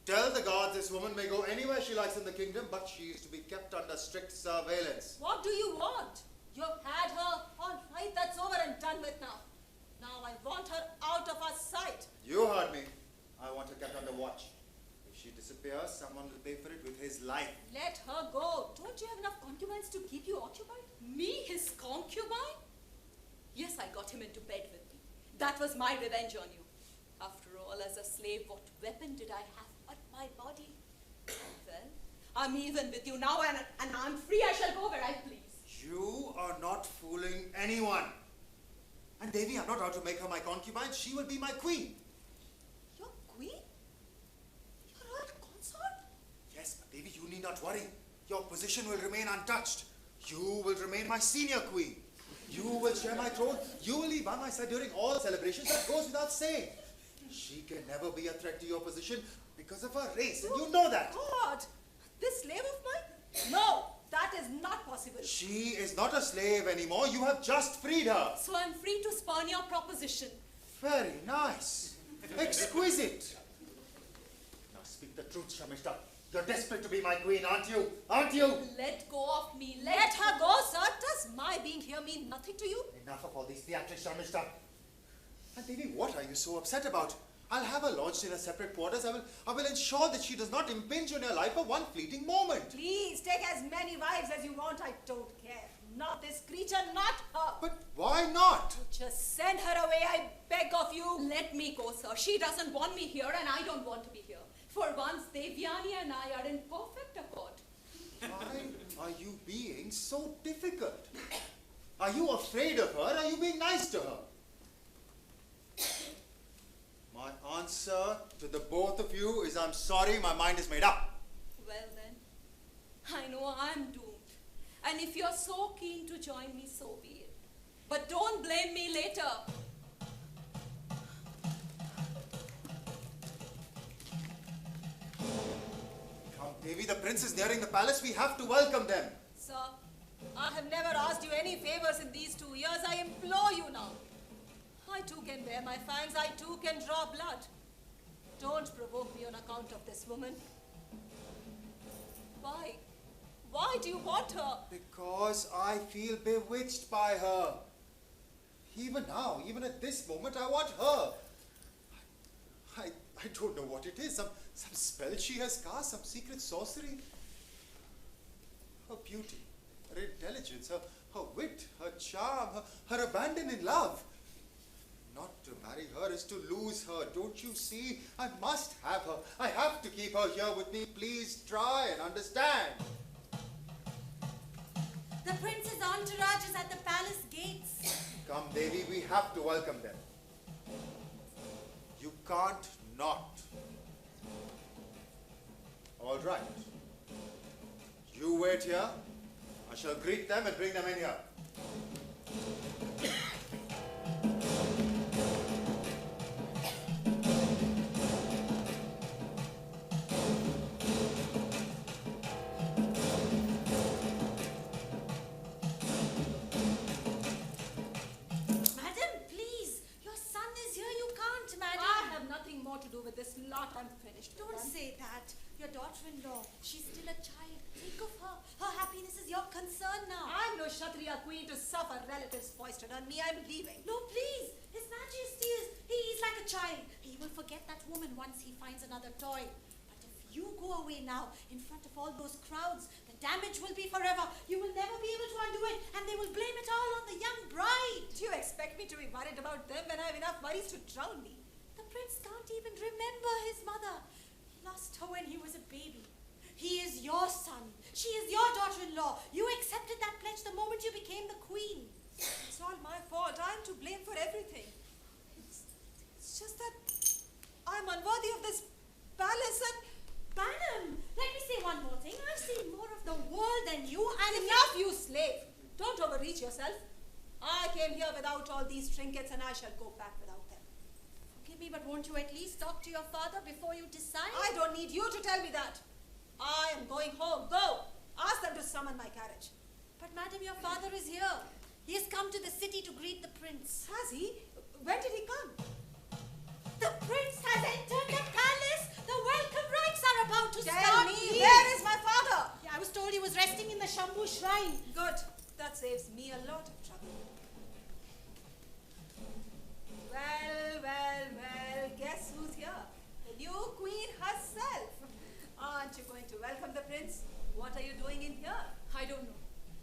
[SPEAKER 6] Tell the guards this woman may go anywhere she likes in the kingdom, but she is to be kept under strict surveillance.
[SPEAKER 3] What do you want? You've had her. All right, that's over and done with now. Now I want her out of our sight.
[SPEAKER 6] You heard me. I want her kept under watch. If she disappears, someone will pay for it with his life.
[SPEAKER 3] Let her go. Don't you have enough concubines to keep you occupied?
[SPEAKER 5] Me, his concubine? Yes, I got him into bed with me. That was my revenge on you. After all, as a slave, what weapon did I have but my body? Well, I'm even with you now, and I'm free. I shall go where I please.
[SPEAKER 6] You are not fooling anyone. And Devi, I'm not out to make her my concubine. She will be my queen.
[SPEAKER 3] Your queen? Your royal consort?
[SPEAKER 6] Yes, but Devi, you need not worry. Your position will remain untouched. You will remain my senior queen. You will share my throne. You will be by my side during all celebrations. That goes without saying. She can never be a threat to your position because of her race, and you know that.
[SPEAKER 3] God! This slave of mine? No, that is not possible.
[SPEAKER 6] She is not a slave anymore. You have just freed her.
[SPEAKER 5] So I'm free to spurn your proposition.
[SPEAKER 6] Very nice. Exquisite. Now speak the truth, Shamishta. You're desperate to be my queen, aren't you? Aren't you?
[SPEAKER 5] Let go of me.
[SPEAKER 3] Let her go, sir. Does my being here mean nothing to you?
[SPEAKER 6] Enough of all these theatrics, Shamishta. And Devi, what are you so upset about? I'll have her lodged in a separate quarters. I will ensure that she does not impinge on your life for one fleeting moment.
[SPEAKER 3] Please, take as many wives as you want. I don't care. Not this creature, not her.
[SPEAKER 6] But why not?
[SPEAKER 3] Just send her away, I beg of you.
[SPEAKER 5] Let me go, sir. She doesn't want me here, and I don't want to be here. For once, Devyani and I are in perfect accord.
[SPEAKER 6] Why are you being so difficult? Are you afraid of her? Are you being nice to her? My answer to the both of you is I'm sorry, my mind is made up.
[SPEAKER 5] Well then, I know I'm doomed. And if you're so keen to join me, so be it. But don't blame me later.
[SPEAKER 6] Come, Devi, the prince is nearing the palace. We have to welcome them.
[SPEAKER 3] Sir, I have never asked you any favors in these 2 years. I implore you now. I too can bear my fangs. I too can draw blood. Don't provoke me on account of this woman. Why? Why do you want her?
[SPEAKER 6] Because I feel bewitched by her. Even now, even at this moment, I want her. I don't know what it is. Some spell she has cast, some secret sorcery. Her beauty, her intelligence, her wit, her charm, her abandon in love. Not to marry her is to lose her. Don't you see? I must have her. I have to keep her here with me. Please try and understand.
[SPEAKER 4] The prince's entourage is at the palace gates.
[SPEAKER 6] Come, Devi, we have to welcome them. You can't not. All right. You wait here. I shall greet them and bring them in here.
[SPEAKER 3] With this lot, I'm finished.
[SPEAKER 4] Don't say that. Your daughter-in-law, she's still a child. Think of her. Her happiness is your concern now.
[SPEAKER 3] I'm no Kshatriya queen to suffer relatives foisted on me. I'm leaving.
[SPEAKER 4] No, please. His Majesty he's like a child. He will forget that woman once he finds another toy. But if you go away now, in front of all those crowds, the damage will be forever. You will never be able to undo it, and they will blame it all on the young bride.
[SPEAKER 3] Do you expect me to be worried about them when I have enough worries to drown me?
[SPEAKER 4] The prince can't even remember his mother. He lost her when he was a baby. He is your son. She is your daughter-in-law. You accepted that pledge the moment you became the queen.
[SPEAKER 3] It's all my fault. I'm to blame for everything. It's just that I'm unworthy of this palace and...
[SPEAKER 4] Madam, let me say one more thing. I've seen more of the world than you, and
[SPEAKER 3] Enough, you slave. Don't overreach yourself. I came came here without all these trinkets and I shall go back without them.
[SPEAKER 4] Forgive me, but won't you at least talk to your father before you decide?
[SPEAKER 3] I don't need you to tell me that. I am going home. Go. Ask them to summon my carriage.
[SPEAKER 4] But madam, your father is here. He has come to the city to greet the prince.
[SPEAKER 3] Has he? When did he come?
[SPEAKER 4] The prince has entered the palace. The welcome rites are about to
[SPEAKER 3] Tell
[SPEAKER 4] start.
[SPEAKER 3] me, where is my father?
[SPEAKER 4] Yeah, I was told he was resting in the Shambhu shrine.
[SPEAKER 3] Good. That saves me a lot of trouble. Well. Guess who's here? The new queen herself. Aren't you going to welcome the prince? What are you doing in here?
[SPEAKER 5] I don't know.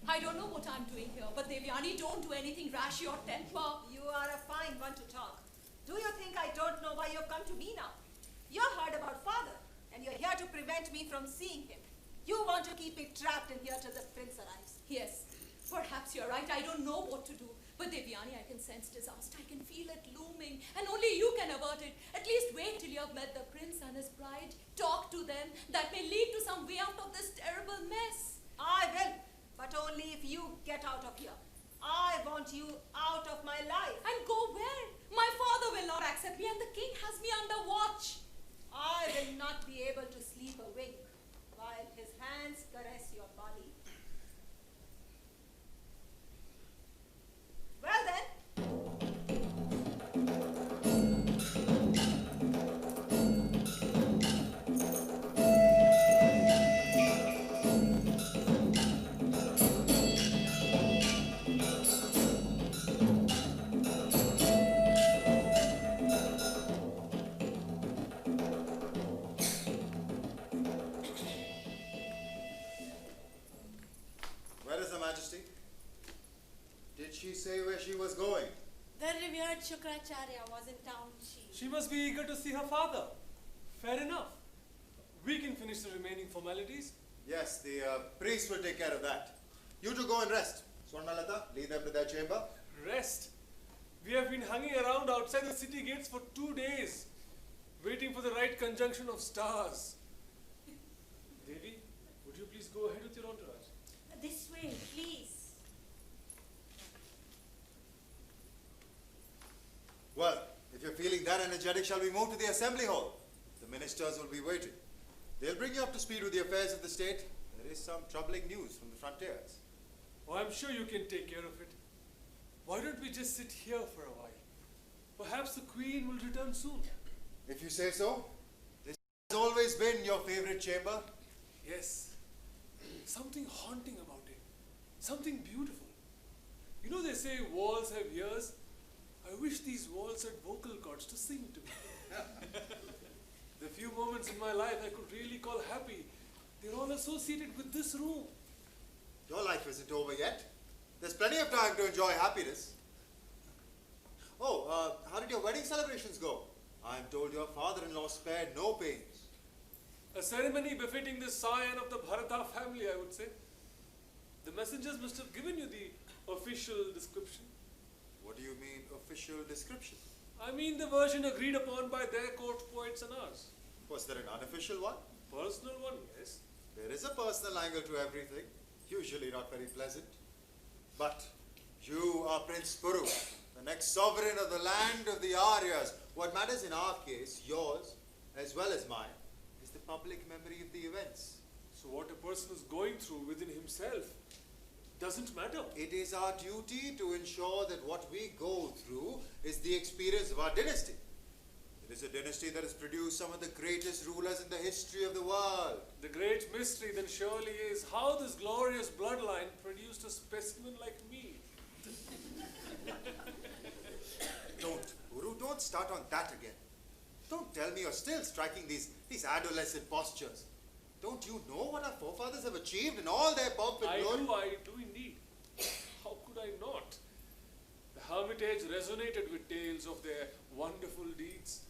[SPEAKER 5] I don't know what I'm doing here, but Devyani, don't do anything rash, your temper.
[SPEAKER 3] You are a fine one to talk. Do you think I don't know why you've come to me now? You're heard about father, and you're here to prevent me from seeing him. You want to keep me trapped in here till the prince arrives.
[SPEAKER 5] Yes, perhaps you're right. I don't know what to do. But Devyani, I can sense disaster. I can feel it looming, and only you can avert it. At least wait till you have met the prince and his bride. Talk to them. That may lead to some way out of this terrible mess.
[SPEAKER 3] I will, but only if you get out of here. I want you out of my life.
[SPEAKER 5] And go where? My father will not accept me, and the king has me under watch.
[SPEAKER 3] I will not be able to sleep a wink while his hands caress your body. Well then.
[SPEAKER 6] Where is Her Majesty? Did she say where she was going?
[SPEAKER 4] The revered Shukracharya was in town,
[SPEAKER 7] She must be eager to see her father. Fair enough. We can finish the remaining formalities.
[SPEAKER 6] Yes, the priest will take care of that. You two go and rest. Swarnalata, lead them to their chamber.
[SPEAKER 7] Rest. We have been hanging around outside the city gates for 2 days, waiting for the right conjunction of stars. Devi, would you please go ahead with your entourage?
[SPEAKER 4] This way, please.
[SPEAKER 6] Well, if you're feeling that energetic, shall we move to the assembly hall? The ministers will be waiting. They'll bring you up to speed with the affairs of the state. There is some troubling news from the frontiers.
[SPEAKER 7] Oh, I'm sure you can take care of it. Why don't we just sit here for a while? Perhaps the queen will return soon.
[SPEAKER 6] If you say so. This has always been your favorite chamber.
[SPEAKER 7] Yes. Something haunting about it. Something beautiful. You know they say walls have ears. I wish these walls had vocal cords to sing to me. The few moments in my life I could really call happy, they're all associated with this room.
[SPEAKER 6] Your life isn't over yet. There's plenty of time to enjoy happiness. Oh, how did your wedding celebrations go? I'm told your father-in-law spared no pains.
[SPEAKER 7] A ceremony befitting the scion of the Bharata family, I would say. The messengers must have given you the official description.
[SPEAKER 6] What do you mean, official description?
[SPEAKER 7] I mean the version agreed upon by their court poets and ours.
[SPEAKER 6] Was there an unofficial one?
[SPEAKER 7] Personal one, yes.
[SPEAKER 6] There is a personal angle to everything, usually not very pleasant. But you are Prince Puru, the next sovereign of the land of the Aryas. What matters in our case, yours as well as mine, is the public memory of the events.
[SPEAKER 7] So what a person is going through within himself doesn't matter.
[SPEAKER 6] It is our duty to ensure that what we go through is the experience of our dynasty. It is a dynasty that has produced some of the greatest rulers in the history of the world.
[SPEAKER 7] The great mystery then surely is how this glorious bloodline produced a specimen like me.
[SPEAKER 6] Don't start on that again. Don't tell me you're still striking these adolescent postures. Don't you know what our forefathers have achieved in all their pomp and glory?
[SPEAKER 7] I do indeed. How could I not? The Hermitage resonated with tales of their wonderful deeds.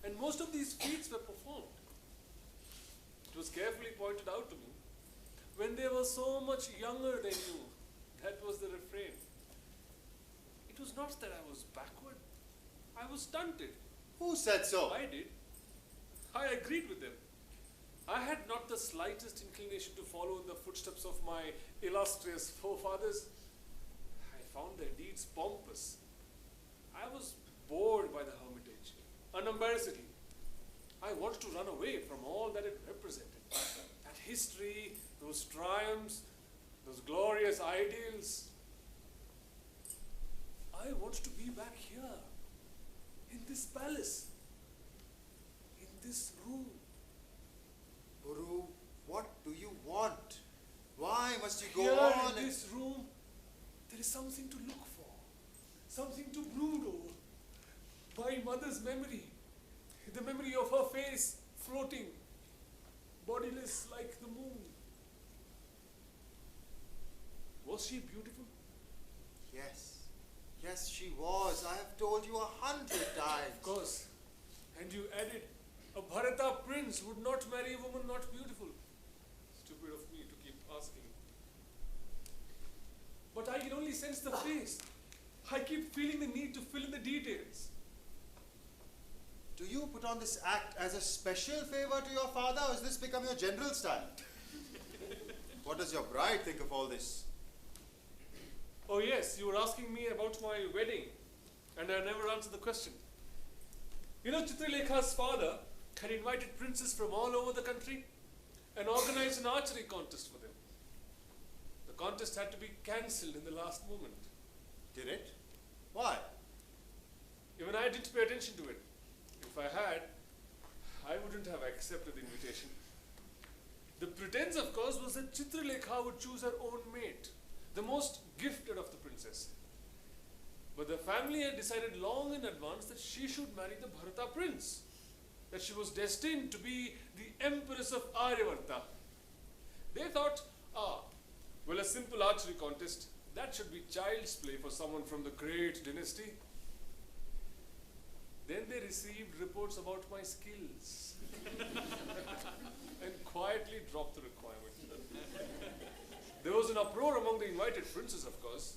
[SPEAKER 7] And most of these feats were performed. It was carefully pointed out to me. When they were so much younger than you, that was the refrain. It was not that I was backward. I was stunted.
[SPEAKER 6] Who said so?
[SPEAKER 7] I did. I agreed with them. I had not the slightest inclination to follow in the footsteps of my illustrious forefathers. I found their deeds pompous. I was bored by the hermitage, unembarrassedly. I wanted to run away from all that it represented. That history, those triumphs, those glorious ideals. I wanted to be back here, in this palace, in this room.
[SPEAKER 6] Guru, what do you want? Why must you go
[SPEAKER 7] Here
[SPEAKER 6] on?
[SPEAKER 7] in this room, there is something to look for, something to brood over. My mother's memory, the memory of her face floating, bodiless like the moon. Was she beautiful?
[SPEAKER 6] Yes. Yes, she was. I have told you 100 times.
[SPEAKER 7] Of course. And you added, a Bharata prince would not marry a woman not beautiful. Stupid of me to keep asking. But I can only sense the face. I keep feeling the need to fill in the details.
[SPEAKER 6] Do you put on this act as a special favor to your father, or has this become your general style? What does your bride think of all this?
[SPEAKER 7] Oh yes, you were asking me about my wedding, and I never answered the question. You know, Chitralekha's father had invited princes from all over the country and organized an archery contest for them. The contest had to be cancelled in the last moment.
[SPEAKER 6] Did it? Why?
[SPEAKER 7] Even I didn't pay attention to it. If I had, I wouldn't have accepted the invitation. The pretense, of course, was that Chitralekha would choose her own mate, the most gifted of the princess. But the family had decided long in advance that she should marry the Bharata prince, that she was destined to be the empress of Aryavarta. They thought, well, a simple archery contest, that should be child's play for someone from the great dynasty. Then they received reports about my skills and quietly dropped the requirement. There was an uproar among the invited princes, of course,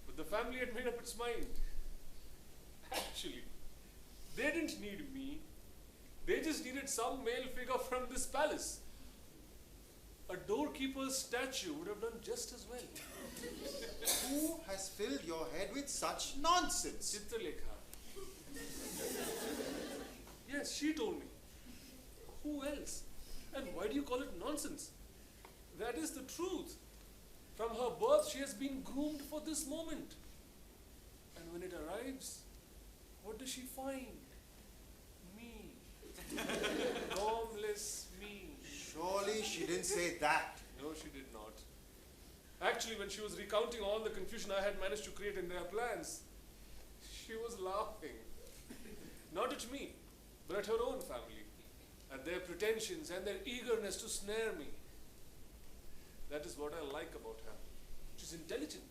[SPEAKER 7] but the family had made up its mind. Actually, they didn't need me. They just needed some male figure from this palace. A doorkeeper's statue would have done just as well.
[SPEAKER 6] Who has filled your head with such nonsense?
[SPEAKER 7] Chitralekha. Yes, she told me. Who else? And why do you call it nonsense? That is the truth. From her birth, she has been groomed for this moment. And when it arrives, what does she find? Me. Formless me.
[SPEAKER 6] Surely she didn't say that.
[SPEAKER 7] No, she did not. Actually, when she was recounting all the confusion I had managed to create in their plans, she was laughing. Not at me, but at her own family, at their pretensions and their eagerness to snare me. That is what I like about her. She's intelligent,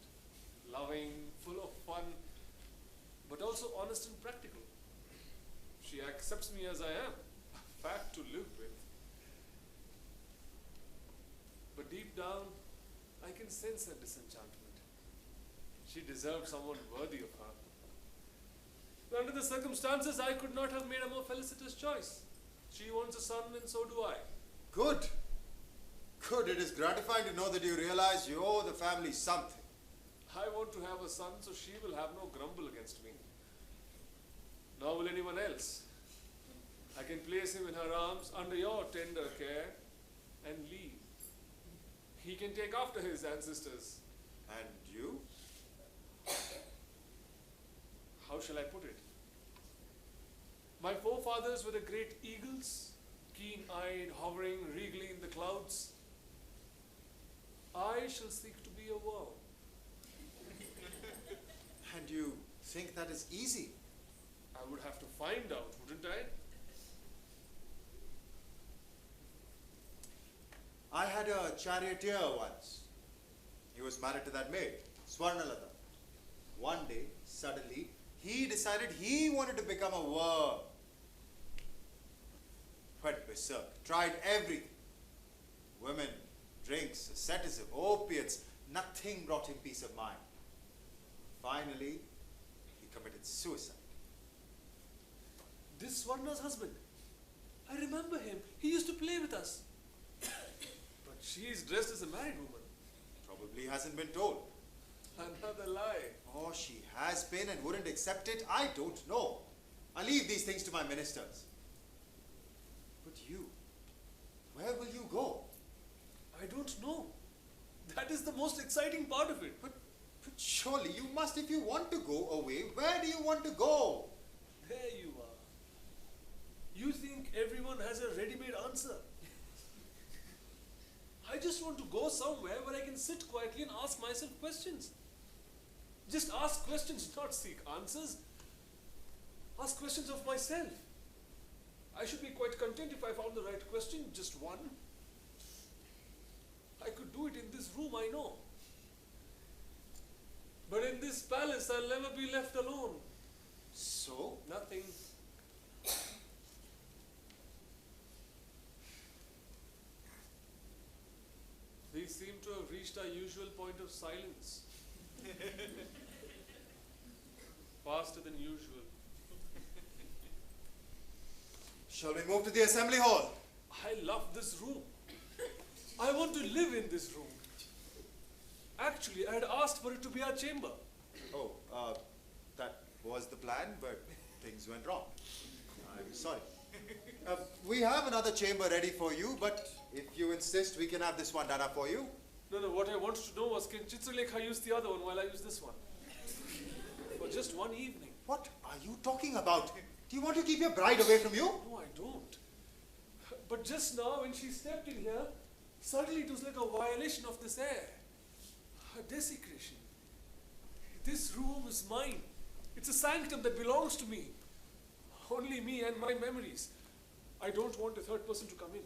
[SPEAKER 7] loving, full of fun, but also honest and practical. She accepts me as I am, a fact to live with. But deep down, I can sense her disenchantment. She deserved someone worthy of her. But under the circumstances, I could not have made a more felicitous choice. She wants a son, and so do I.
[SPEAKER 6] Good. Good. It is gratifying to know that you realize you owe the family something.
[SPEAKER 7] I want to have a son, so she will have no grumble against me. Nor will anyone else. I can place him in her arms under your tender care and leave. He can take after his ancestors.
[SPEAKER 6] And you?
[SPEAKER 7] How shall I put it? My forefathers were the great eagles, keen-eyed, hovering regally in the clouds. I shall seek to be a worm.
[SPEAKER 6] And you think that is easy?
[SPEAKER 7] I would have to find out, wouldn't I?
[SPEAKER 6] I had a charioteer once. He was married to that maid, Swarnalata. One day, suddenly, he decided he wanted to become a worm. Went berserk, tried everything. Women, drinks, asceticism, opiates, nothing brought him peace of mind. Finally, he committed suicide.
[SPEAKER 7] This Swarna's husband. I remember him. He used to play with us. But she is dressed as a married woman.
[SPEAKER 6] Probably hasn't been told.
[SPEAKER 7] Another lie.
[SPEAKER 6] Oh, she has been and wouldn't accept it. I don't know. I leave these things to my ministers. But you, where will you go?
[SPEAKER 7] I don't know. That is the most exciting part of it.
[SPEAKER 6] But surely you must, if you want to go away, where do you want to go?
[SPEAKER 7] There you are. You think everyone has a ready-made answer. I just want to go somewhere where I can sit quietly and ask myself questions. Just ask questions, not seek answers. Ask questions of myself. I should be quite content if I found the right question, just one. I could do it in this room, I know. But in this palace, I'll never be left alone.
[SPEAKER 6] So?
[SPEAKER 7] Nothing. We seem to have reached our usual point of silence. Faster than usual.
[SPEAKER 6] Shall we move to the assembly hall?
[SPEAKER 7] I love this room. I want to live in this room. Actually, I had asked for it to be our chamber.
[SPEAKER 6] Oh, that was the plan, but things went wrong. I'm sorry. We have another chamber ready for you, but if you insist, we can have this one done up for you.
[SPEAKER 7] No, what I wanted to know was, can Chitralekha use the other one while I use this one? For just one evening.
[SPEAKER 6] What are you talking about? Do you want to keep your bride away from you?
[SPEAKER 7] No, I don't. But just now, when she stepped in here, suddenly it was like a violation of this air. A desecration. This room is mine. It's a sanctum that belongs to me. Only me and my memories. I don't want a third person to come in.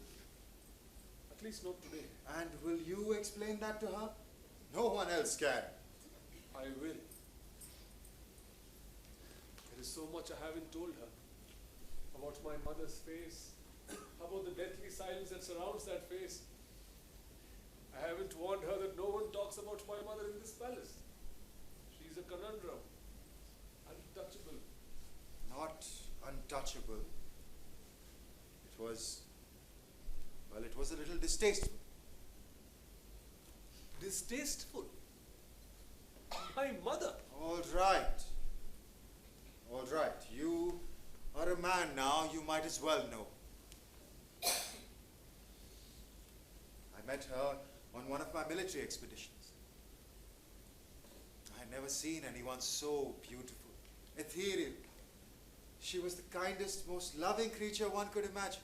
[SPEAKER 7] At least not today.
[SPEAKER 6] And will you explain that to her? No one else can.
[SPEAKER 7] I will. There is so much I haven't told her. About my mother's face. About the deathly silence that surrounds that face. I haven't warned her that no one talks about my mother in this palace. She's a conundrum. Untouchable.
[SPEAKER 6] Not untouchable. It was a little distasteful.
[SPEAKER 7] Distasteful? My mother?
[SPEAKER 6] All right. All right. You are a man now, you might as well know. I met her on one of my military expeditions. I had never seen anyone so beautiful, ethereal. She was the kindest, most loving creature one could imagine.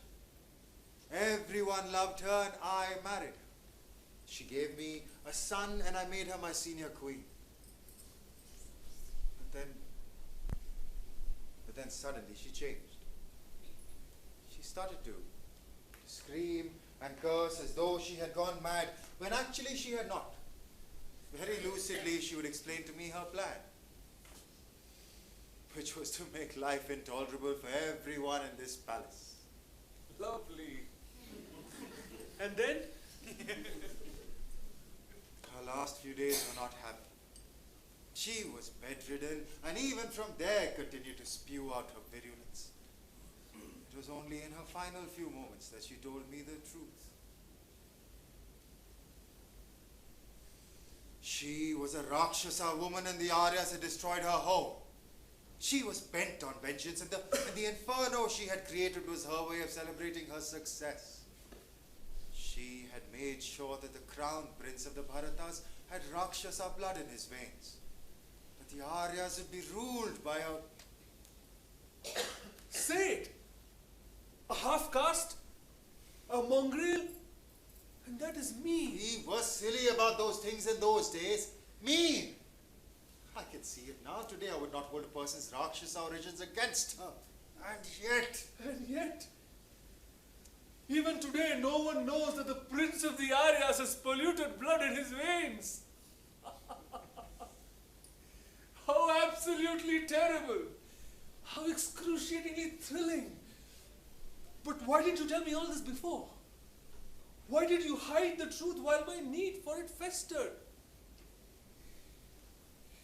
[SPEAKER 6] Everyone loved her and I married her. She gave me a son and I made her my senior queen. But then suddenly she changed. She started to scream and curse as though she had gone mad, when actually she had not. Very lucidly she would explain to me her plan, which was to make life intolerable for everyone in this palace.
[SPEAKER 7] Lovely. And then?
[SPEAKER 6] Her last few days were not happy. She was bedridden and even from there continued to spew out her virulence. It was only in her final few moments that she told me the truth. She was a Rakshasa woman and the Aryas had destroyed her home. She was bent on vengeance and the inferno she had created was her way of celebrating her success. She had made sure that the crown prince of the Bharatas had Rakshasa blood in his veins. That the Aryas would be ruled by a...
[SPEAKER 7] Say it! A half-caste? A mongrel? And that is me.
[SPEAKER 6] We were silly about those things in those days. Me! I can see it now. Today I would not hold a person's Rakshasa origins against her. And yet,
[SPEAKER 7] even today, no one knows that the prince of the Aryas has polluted blood in his veins. How absolutely terrible. How excruciatingly thrilling. But why didn't you tell me all this before? Why did you hide the truth while my need for it festered?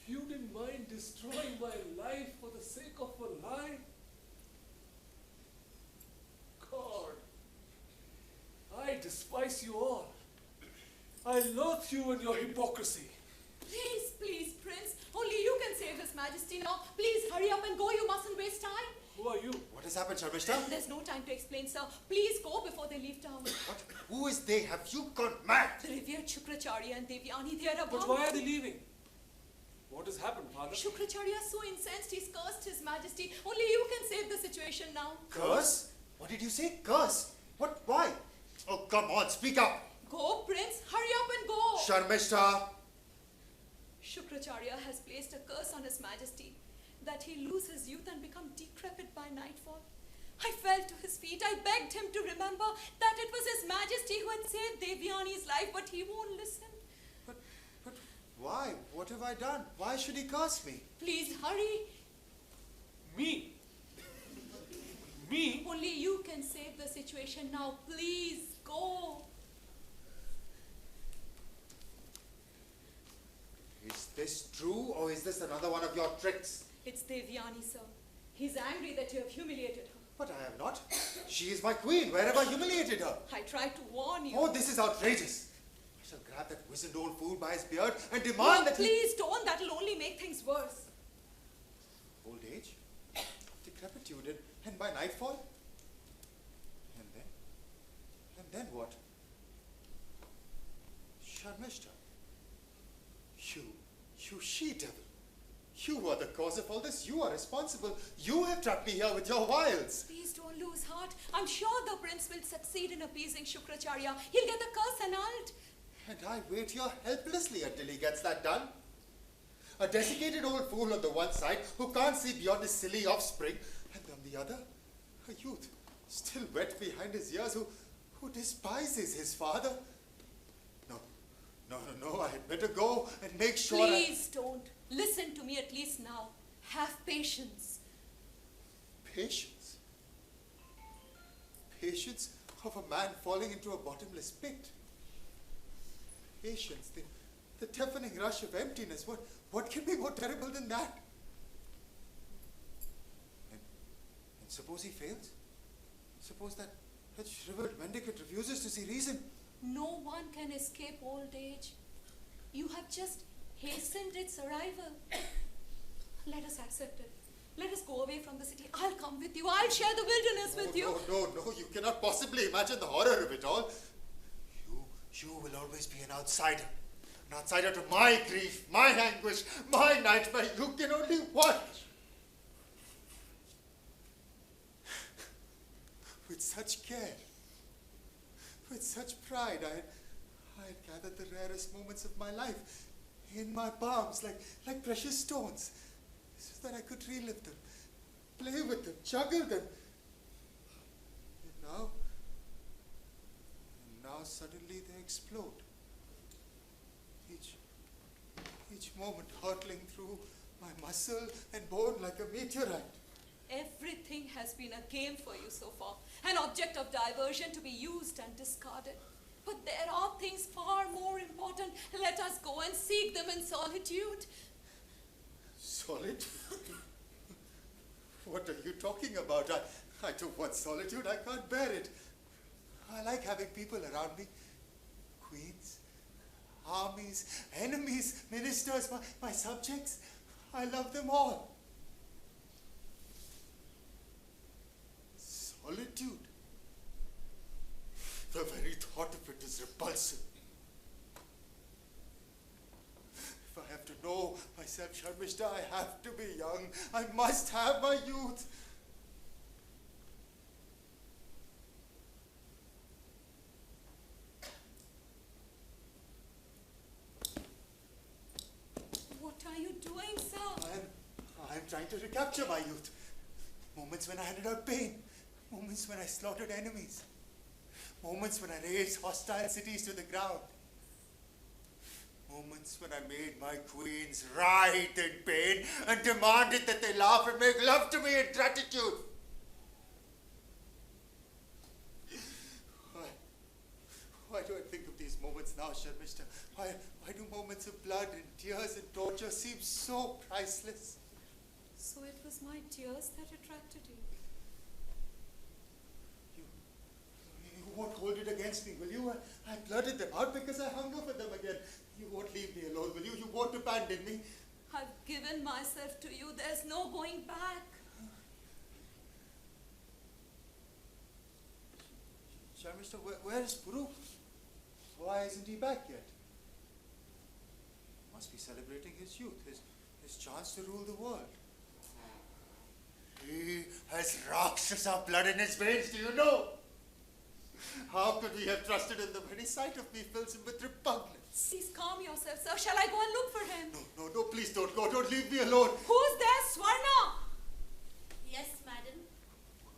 [SPEAKER 7] You didn't mind destroying my life for the sake of a lie? God, I despise you all. I loathe you and your hypocrisy.
[SPEAKER 5] Please, please, save His Majesty now. Please hurry up and go. You mustn't waste time.
[SPEAKER 7] Who are you?
[SPEAKER 6] What has happened, Sharmishta?
[SPEAKER 5] There's no time to explain, sir. Please go before they leave town.
[SPEAKER 6] What? Who is they? Have you gone mad?
[SPEAKER 5] The revered Shukracharya and Devyani, they are about.
[SPEAKER 7] But why are they leaving? What has happened, Father?
[SPEAKER 5] Shukracharya is so incensed, he's cursed His Majesty. Only you can save the situation now.
[SPEAKER 6] Curse? What did you say? Curse? What? Why? Oh, come on, speak up.
[SPEAKER 5] Go, Prince. Hurry up and go.
[SPEAKER 6] Sharmishta.
[SPEAKER 5] Shukracharya has placed a curse on His Majesty that he lose his youth and become decrepit by nightfall. I fell to his feet. I begged him to remember that it was His Majesty who had saved Devyani's life, but he won't listen.
[SPEAKER 6] But why? What have I done? Why should he curse me?
[SPEAKER 5] Please hurry.
[SPEAKER 7] Me? Me?
[SPEAKER 5] Only you can save the situation now. Please go.
[SPEAKER 6] Is this true or is this another one of your tricks?
[SPEAKER 5] It's Devyani, sir. He's angry that you have humiliated her.
[SPEAKER 6] But I have not. She is my queen. Where have I humiliated her?
[SPEAKER 5] I tried to warn you.
[SPEAKER 6] Oh, this is outrageous. I shall grab that wizened old fool by his beard and
[SPEAKER 5] No,
[SPEAKER 6] demand that
[SPEAKER 5] please don't. That'll only make things worse.
[SPEAKER 6] Old age, decrepitude, and by nightfall? And then what? Sharmishta, you she-devil. You are the cause of all this. You are responsible. You have trapped me here with your wiles.
[SPEAKER 5] Please don't lose heart. I'm sure the prince will succeed in appeasing Shukracharya. He'll get the curse annulled.
[SPEAKER 6] And I wait here helplessly until he gets that done. A desiccated old fool on the one side who can't see beyond his silly offspring, and on the other, a youth still wet behind his ears who despises his father. No, I had better go and make sure.
[SPEAKER 5] Please don't. Listen to me at least now. Have patience.
[SPEAKER 6] Patience? Patience of a man falling into a bottomless pit. Patience, the deafening rush of emptiness. What can be more terrible than that? And suppose he fails? Suppose that shriveled mendicant refuses to see reason?
[SPEAKER 5] No one can escape old age. You have just hastened its arrival. Let us accept it. Let us go away from the city. I'll come with you. I'll share the wilderness with you.
[SPEAKER 6] No, you cannot possibly imagine the horror of it all. You will always be an outsider. An outsider to my grief, my anguish, my nightmare. You can only watch. With such care, with such pride, I had gathered the rarest moments of my life in my palms like precious stones, so that I could relive them, play with them, juggle them. And now suddenly they explode. Each moment hurtling through my muscle and bone like a meteorite.
[SPEAKER 5] Everything has been a game for you so far, an object of diversion to be used and discarded. But there are things far more important. Let us go and seek them in solitude.
[SPEAKER 6] Solitude? What are you talking about? I don't want solitude. I can't bear it. I like having people around me. Queens, armies, enemies, ministers, my subjects. I love them all. Solitude. The very thought of it is repulsive. If I have to know myself, Sharmishta, I have to be young. I must have my youth.
[SPEAKER 5] What are you doing, sir?
[SPEAKER 6] I'm trying to recapture my youth. Moments when I handed out pain. Moments when I slaughtered enemies. Moments when I razed hostile cities to the ground. Moments when I made my queens writhe in pain and demanded that they laugh and make love to me in gratitude. Why do I think of these moments now, Sharmishta? Why do moments of blood and tears and torture seem so priceless?
[SPEAKER 5] So it was my tears that attracted you.
[SPEAKER 6] You won't hold it against me, will you? I blurted them out because I hunger for them again. You won't leave me alone, will you? You won't abandon me.
[SPEAKER 5] I've given myself to you. There's no going back.
[SPEAKER 6] Sharmishta, where is Prabhu? Why isn't he back yet? He must be celebrating his youth, his chance to rule the world. He has Rakshasa blood in his veins, do you know? How could we have trusted him? The very sight of me fills him with repugnance.
[SPEAKER 5] Please calm yourself, sir. Shall I go and look for him?
[SPEAKER 6] No, please don't go. Don't leave me alone.
[SPEAKER 5] Who's there, Swarna?
[SPEAKER 4] Yes, madam.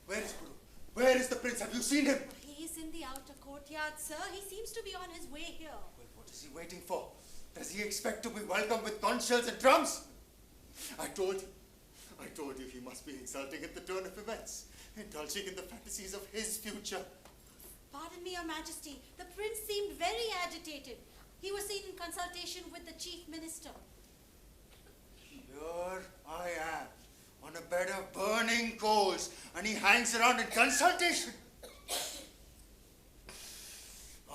[SPEAKER 6] Where is Prabhu? Where is the prince? Have you seen him?
[SPEAKER 4] He is in the outer courtyard, sir. He seems to be on his way here.
[SPEAKER 6] Well, what is he waiting for? Does he expect to be welcomed with conch shells and drums? I told you he must be exulting at the turn of events, indulging in the fantasies of his future.
[SPEAKER 4] Pardon me, Your Majesty. The prince seemed very agitated. He was seen in consultation with the chief minister.
[SPEAKER 6] Here I am, on a bed of burning coals, and he hangs around in consultation.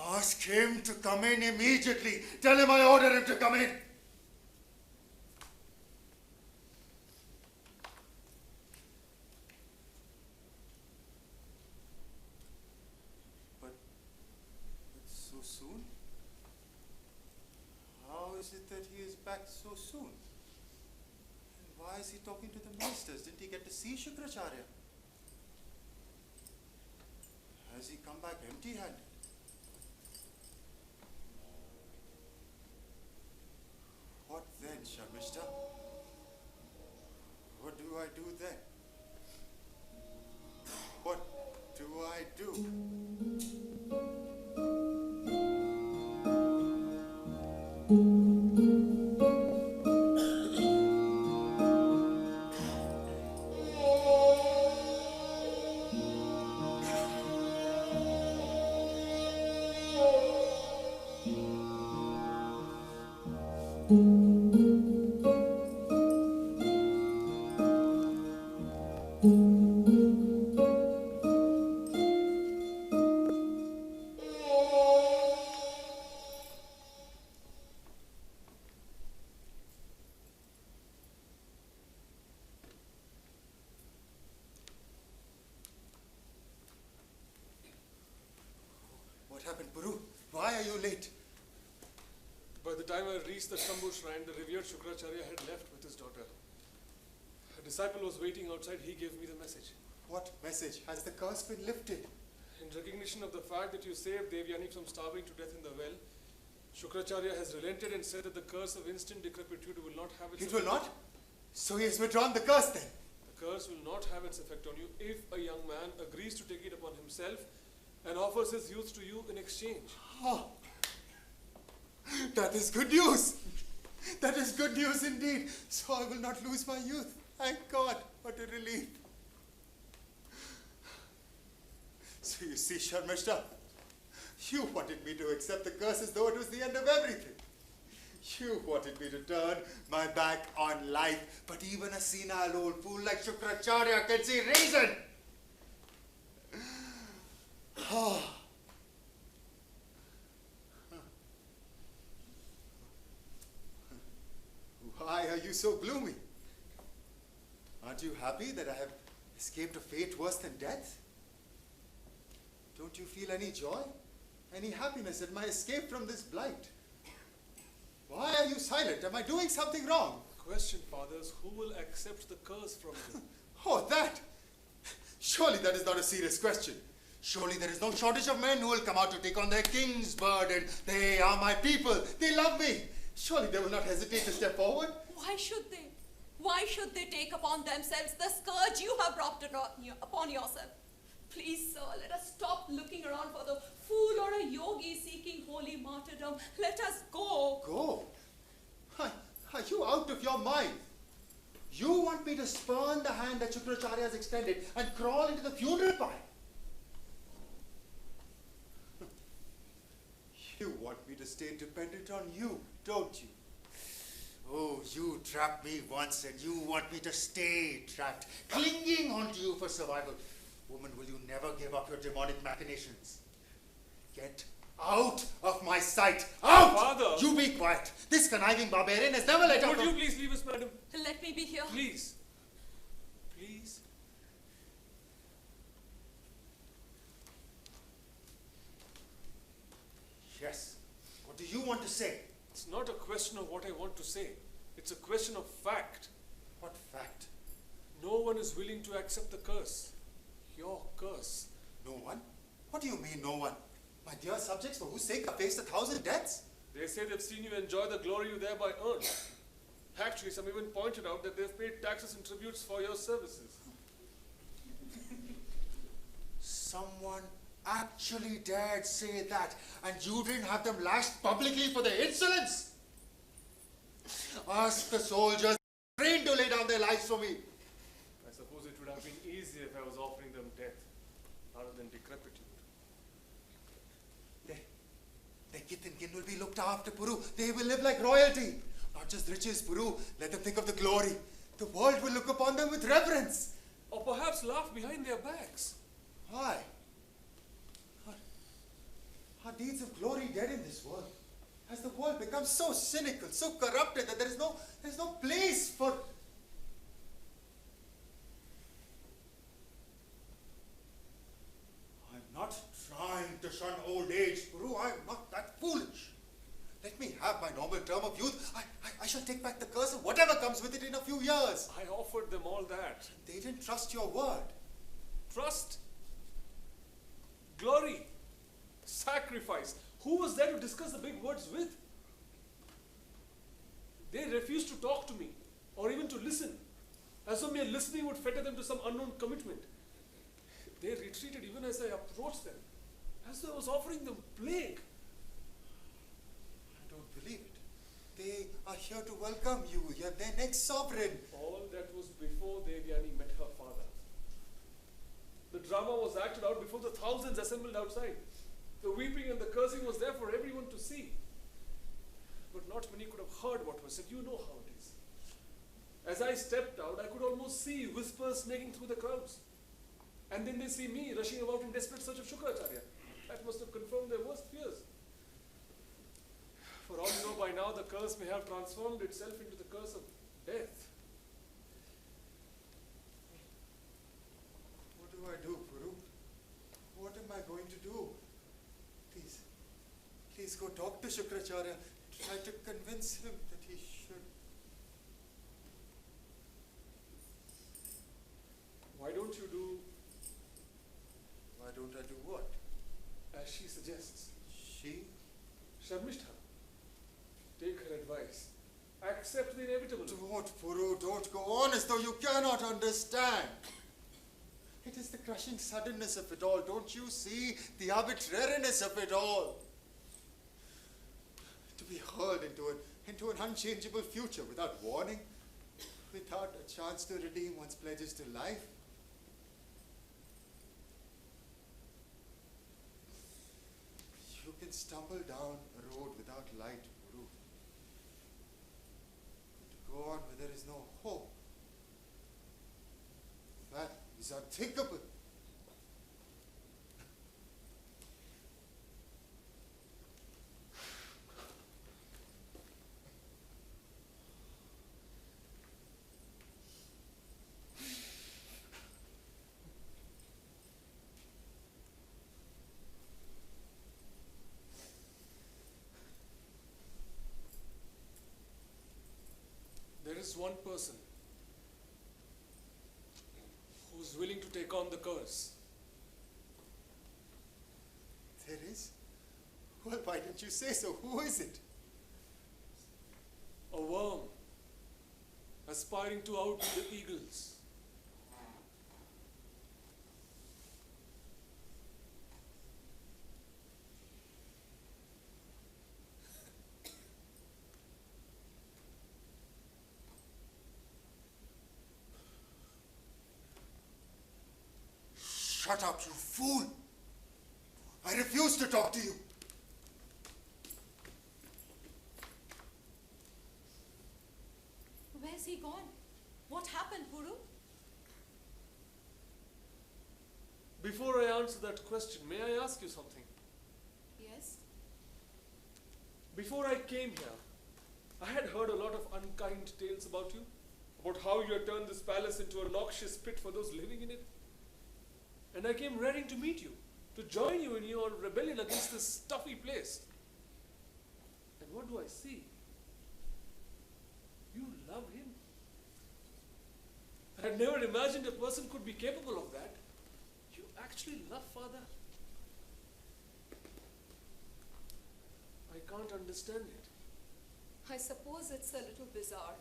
[SPEAKER 6] Ask him to come in immediately. Tell him I order him to come in. But so soon? How is it that he is back so soon? And why is he talking to the ministers? Didn't he get to see Shukracharya? Has he come back empty-handed? What then, Sharmishta? What do I do then? What do I do? What happened, Prabhu? Why are you late?
[SPEAKER 7] By the time I reached the Shambhu shrine, the revered Shukracharya had left with his daughter. A disciple was waiting outside. He gave me the message.
[SPEAKER 6] What message? Has the curse been lifted?
[SPEAKER 7] In recognition of the fact that you saved Devyani from starving to death in the well, Shukracharya has relented and said that the curse of instant decrepitude will not have its
[SPEAKER 6] It
[SPEAKER 7] effect.
[SPEAKER 6] will not? So he has withdrawn the curse then?
[SPEAKER 7] The curse will not have its effect on you if a young man agrees to take it upon himself and offers his youth to you in exchange.
[SPEAKER 6] Oh, that is good news. That is good news indeed. So I will not lose my youth. Thank God. What a relief. So you see, Sharmishta, you wanted me to accept the curse as though it was the end of everything. You wanted me to turn my back on life. But even a senile old fool like Shukracharya can see reason. Oh. Why are you so gloomy? Aren't you happy that I have escaped a fate worse than death? Don't you feel any joy, any happiness at my escape from this blight? Why are you silent? Am I doing something wrong?
[SPEAKER 7] Question, fathers, who will accept the curse from you?
[SPEAKER 6] Oh, that! Surely that is not a serious question. Surely there is no shortage of men who will come out to take on their king's burden. They are my people. They love me. Surely they will not hesitate to step forward.
[SPEAKER 5] Why should they? Why should they take upon themselves the scourge you have brought upon yourself? Please, sir, let us stop looking around for the fool or a yogi seeking holy martyrdom. Let us go.
[SPEAKER 6] Go? Are you out of your mind? You want me to spurn the hand that Shukracharya has extended and crawl into the funeral pile? You want me to stay dependent on you, don't you? Oh, you trapped me once and you want me to stay trapped, clinging onto you for survival. Woman, will you never give up your demonic machinations? Get out of my my sight. Out!
[SPEAKER 7] Father!
[SPEAKER 6] You be quiet. This conniving barbarian has never let up.
[SPEAKER 7] Would you please leave us, madam?
[SPEAKER 5] Let me be here.
[SPEAKER 7] Please. Please.
[SPEAKER 6] Yes. What do you want to say?
[SPEAKER 7] It's not a question of what I want to say. It's a question of fact.
[SPEAKER 6] What fact?
[SPEAKER 7] No one is willing to accept the curse. Your curse.
[SPEAKER 6] No one? What do you mean, no one? My dear subjects, for whose sake I faced 1,000 deaths?
[SPEAKER 7] They say they've seen you enjoy the glory you thereby earn. Actually, some even pointed out that they've paid taxes and tributes for your services.
[SPEAKER 6] Someone actually dared say that, and you didn't have them lashed publicly for their insolence? Ask the soldiers trained to lay down their lives for me.
[SPEAKER 7] I suppose it would have been easier if I was offering them death, rather than decrepitude.
[SPEAKER 6] Their kith and kin will be looked after, Puru. They will live like royalty. Not just riches, Puru. Let them think of the glory. The world will look upon them with reverence.
[SPEAKER 7] Or perhaps laugh behind their backs.
[SPEAKER 6] Why? Are deeds of glory dead in this world? Has the world become so cynical, so corrupted that there is no place for... I'm not trying to shun old age, Guru. I'm not that foolish. Let me have my normal term of youth. I shall take back the curse of whatever comes with it in a few years.
[SPEAKER 7] I offered them all that.
[SPEAKER 6] They didn't trust your word.
[SPEAKER 7] Trust. Glory. Sacrifice. Who was there to discuss the big words with? They refused to talk to me, or even to listen, as though mere listening would fetter them to some unknown commitment. They retreated even as I approached them, as though I was offering them plague.
[SPEAKER 6] I don't believe it. They are here to welcome you. You're their next sovereign.
[SPEAKER 7] All that was before Devyani met her father. The drama was acted out before the thousands assembled outside. The weeping and the cursing was there for everyone to see. But not many could have heard what was said. You know how it is. As I stepped out, I could almost see whispers snaking through the crowds. And then they see me rushing about in desperate search of Shukracharya. That must have confirmed their worst fears. For all you know, by now the curse may have transformed itself into the curse of death.
[SPEAKER 6] What do I do, Guru? What am I going to do? Please go talk to Shukracharya. Try to convince him that he should.
[SPEAKER 7] Why don't you do
[SPEAKER 6] Why don't I do what?
[SPEAKER 7] as she suggests?
[SPEAKER 6] She?
[SPEAKER 7] Sharmishtha. Take her advice. Accept the inevitable.
[SPEAKER 6] Don't, Puru, don't go on as though you cannot understand. It is the crushing suddenness of it all. Don't you see the arbitrariness of it all? To be hurled into an unchangeable future without warning, without a chance to redeem one's pledges to life. You can stumble down a road without light, Guru. To go on where there is no hope, that is unthinkable.
[SPEAKER 7] There is one person who's willing to take on the curse.
[SPEAKER 6] There is? Well, why didn't you say so? Who is it?
[SPEAKER 7] A worm aspiring to outdo the eagles.
[SPEAKER 6] Shut up, you fool! I refuse to talk to you.
[SPEAKER 5] Where's he gone? What happened, Puru?
[SPEAKER 7] Before I answer that question, may I ask you something?
[SPEAKER 5] Yes.
[SPEAKER 7] Before I came here, I had heard a lot of unkind tales about you, about how you had turned this palace into a noxious pit for those living in it. And I came ready to meet you, to join you in your rebellion against this stuffy place. And what do I see? You love him. I had never imagined a person could be capable of that. You actually love Father. I can't understand it.
[SPEAKER 5] I suppose it's a little bizarre.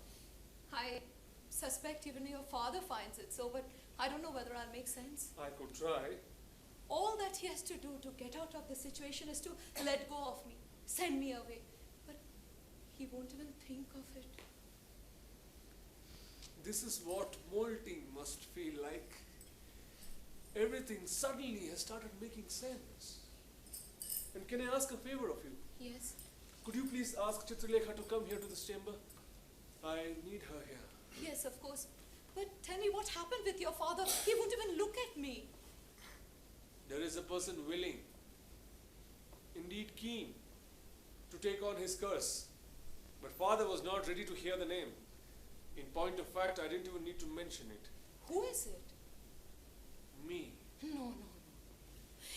[SPEAKER 5] I suspect even your father finds it so, but I don't know whether I'll make sense.
[SPEAKER 7] I could try.
[SPEAKER 5] All that he has to do to get out of the situation is to let go of me, send me away. But he won't even think of it.
[SPEAKER 7] This is what molting must feel like. Everything suddenly has started making sense. And can I ask a favor of you?
[SPEAKER 5] Yes.
[SPEAKER 7] Could you please ask Chitralekha to come here to this chamber? I need her here.
[SPEAKER 5] Yes, of course. But tell me what happened with your father. He won't even look at me.
[SPEAKER 7] There is a person willing, indeed keen, to take on his curse. But Father was not ready to hear the name. In point of fact, I didn't even need to mention it.
[SPEAKER 5] Who is it?
[SPEAKER 7] Me.
[SPEAKER 5] No.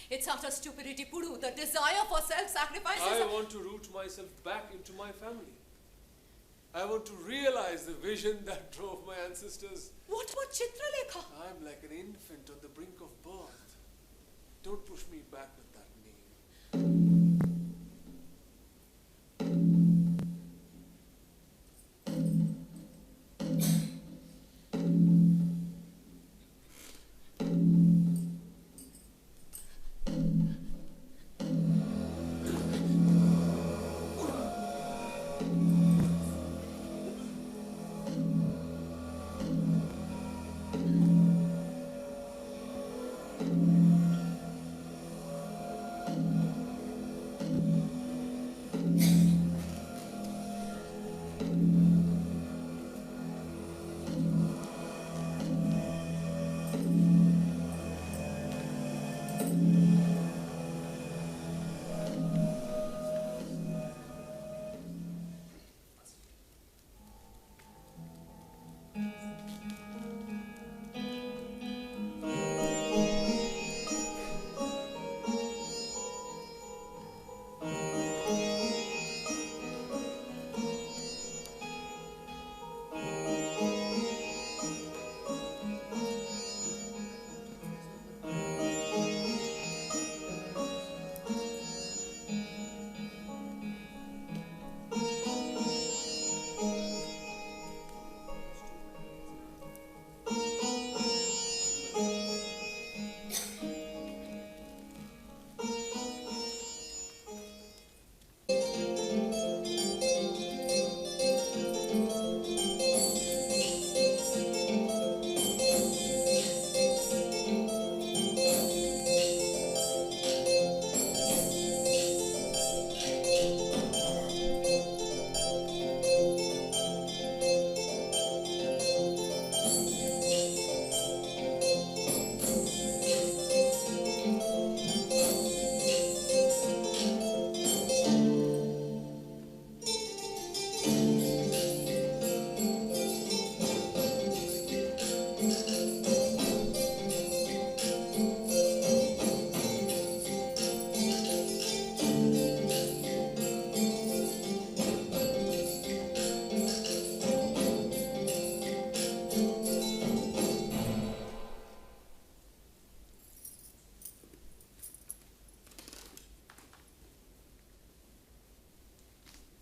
[SPEAKER 5] It's utter stupidity, Puru. The desire for self-sacrifice
[SPEAKER 7] I
[SPEAKER 5] is
[SPEAKER 7] want to root myself back into my family. I want to realize the vision that drove my ancestors.
[SPEAKER 5] What about Chitralekha?
[SPEAKER 7] I'm like an infant on the brink of birth. Don't push me back with that name.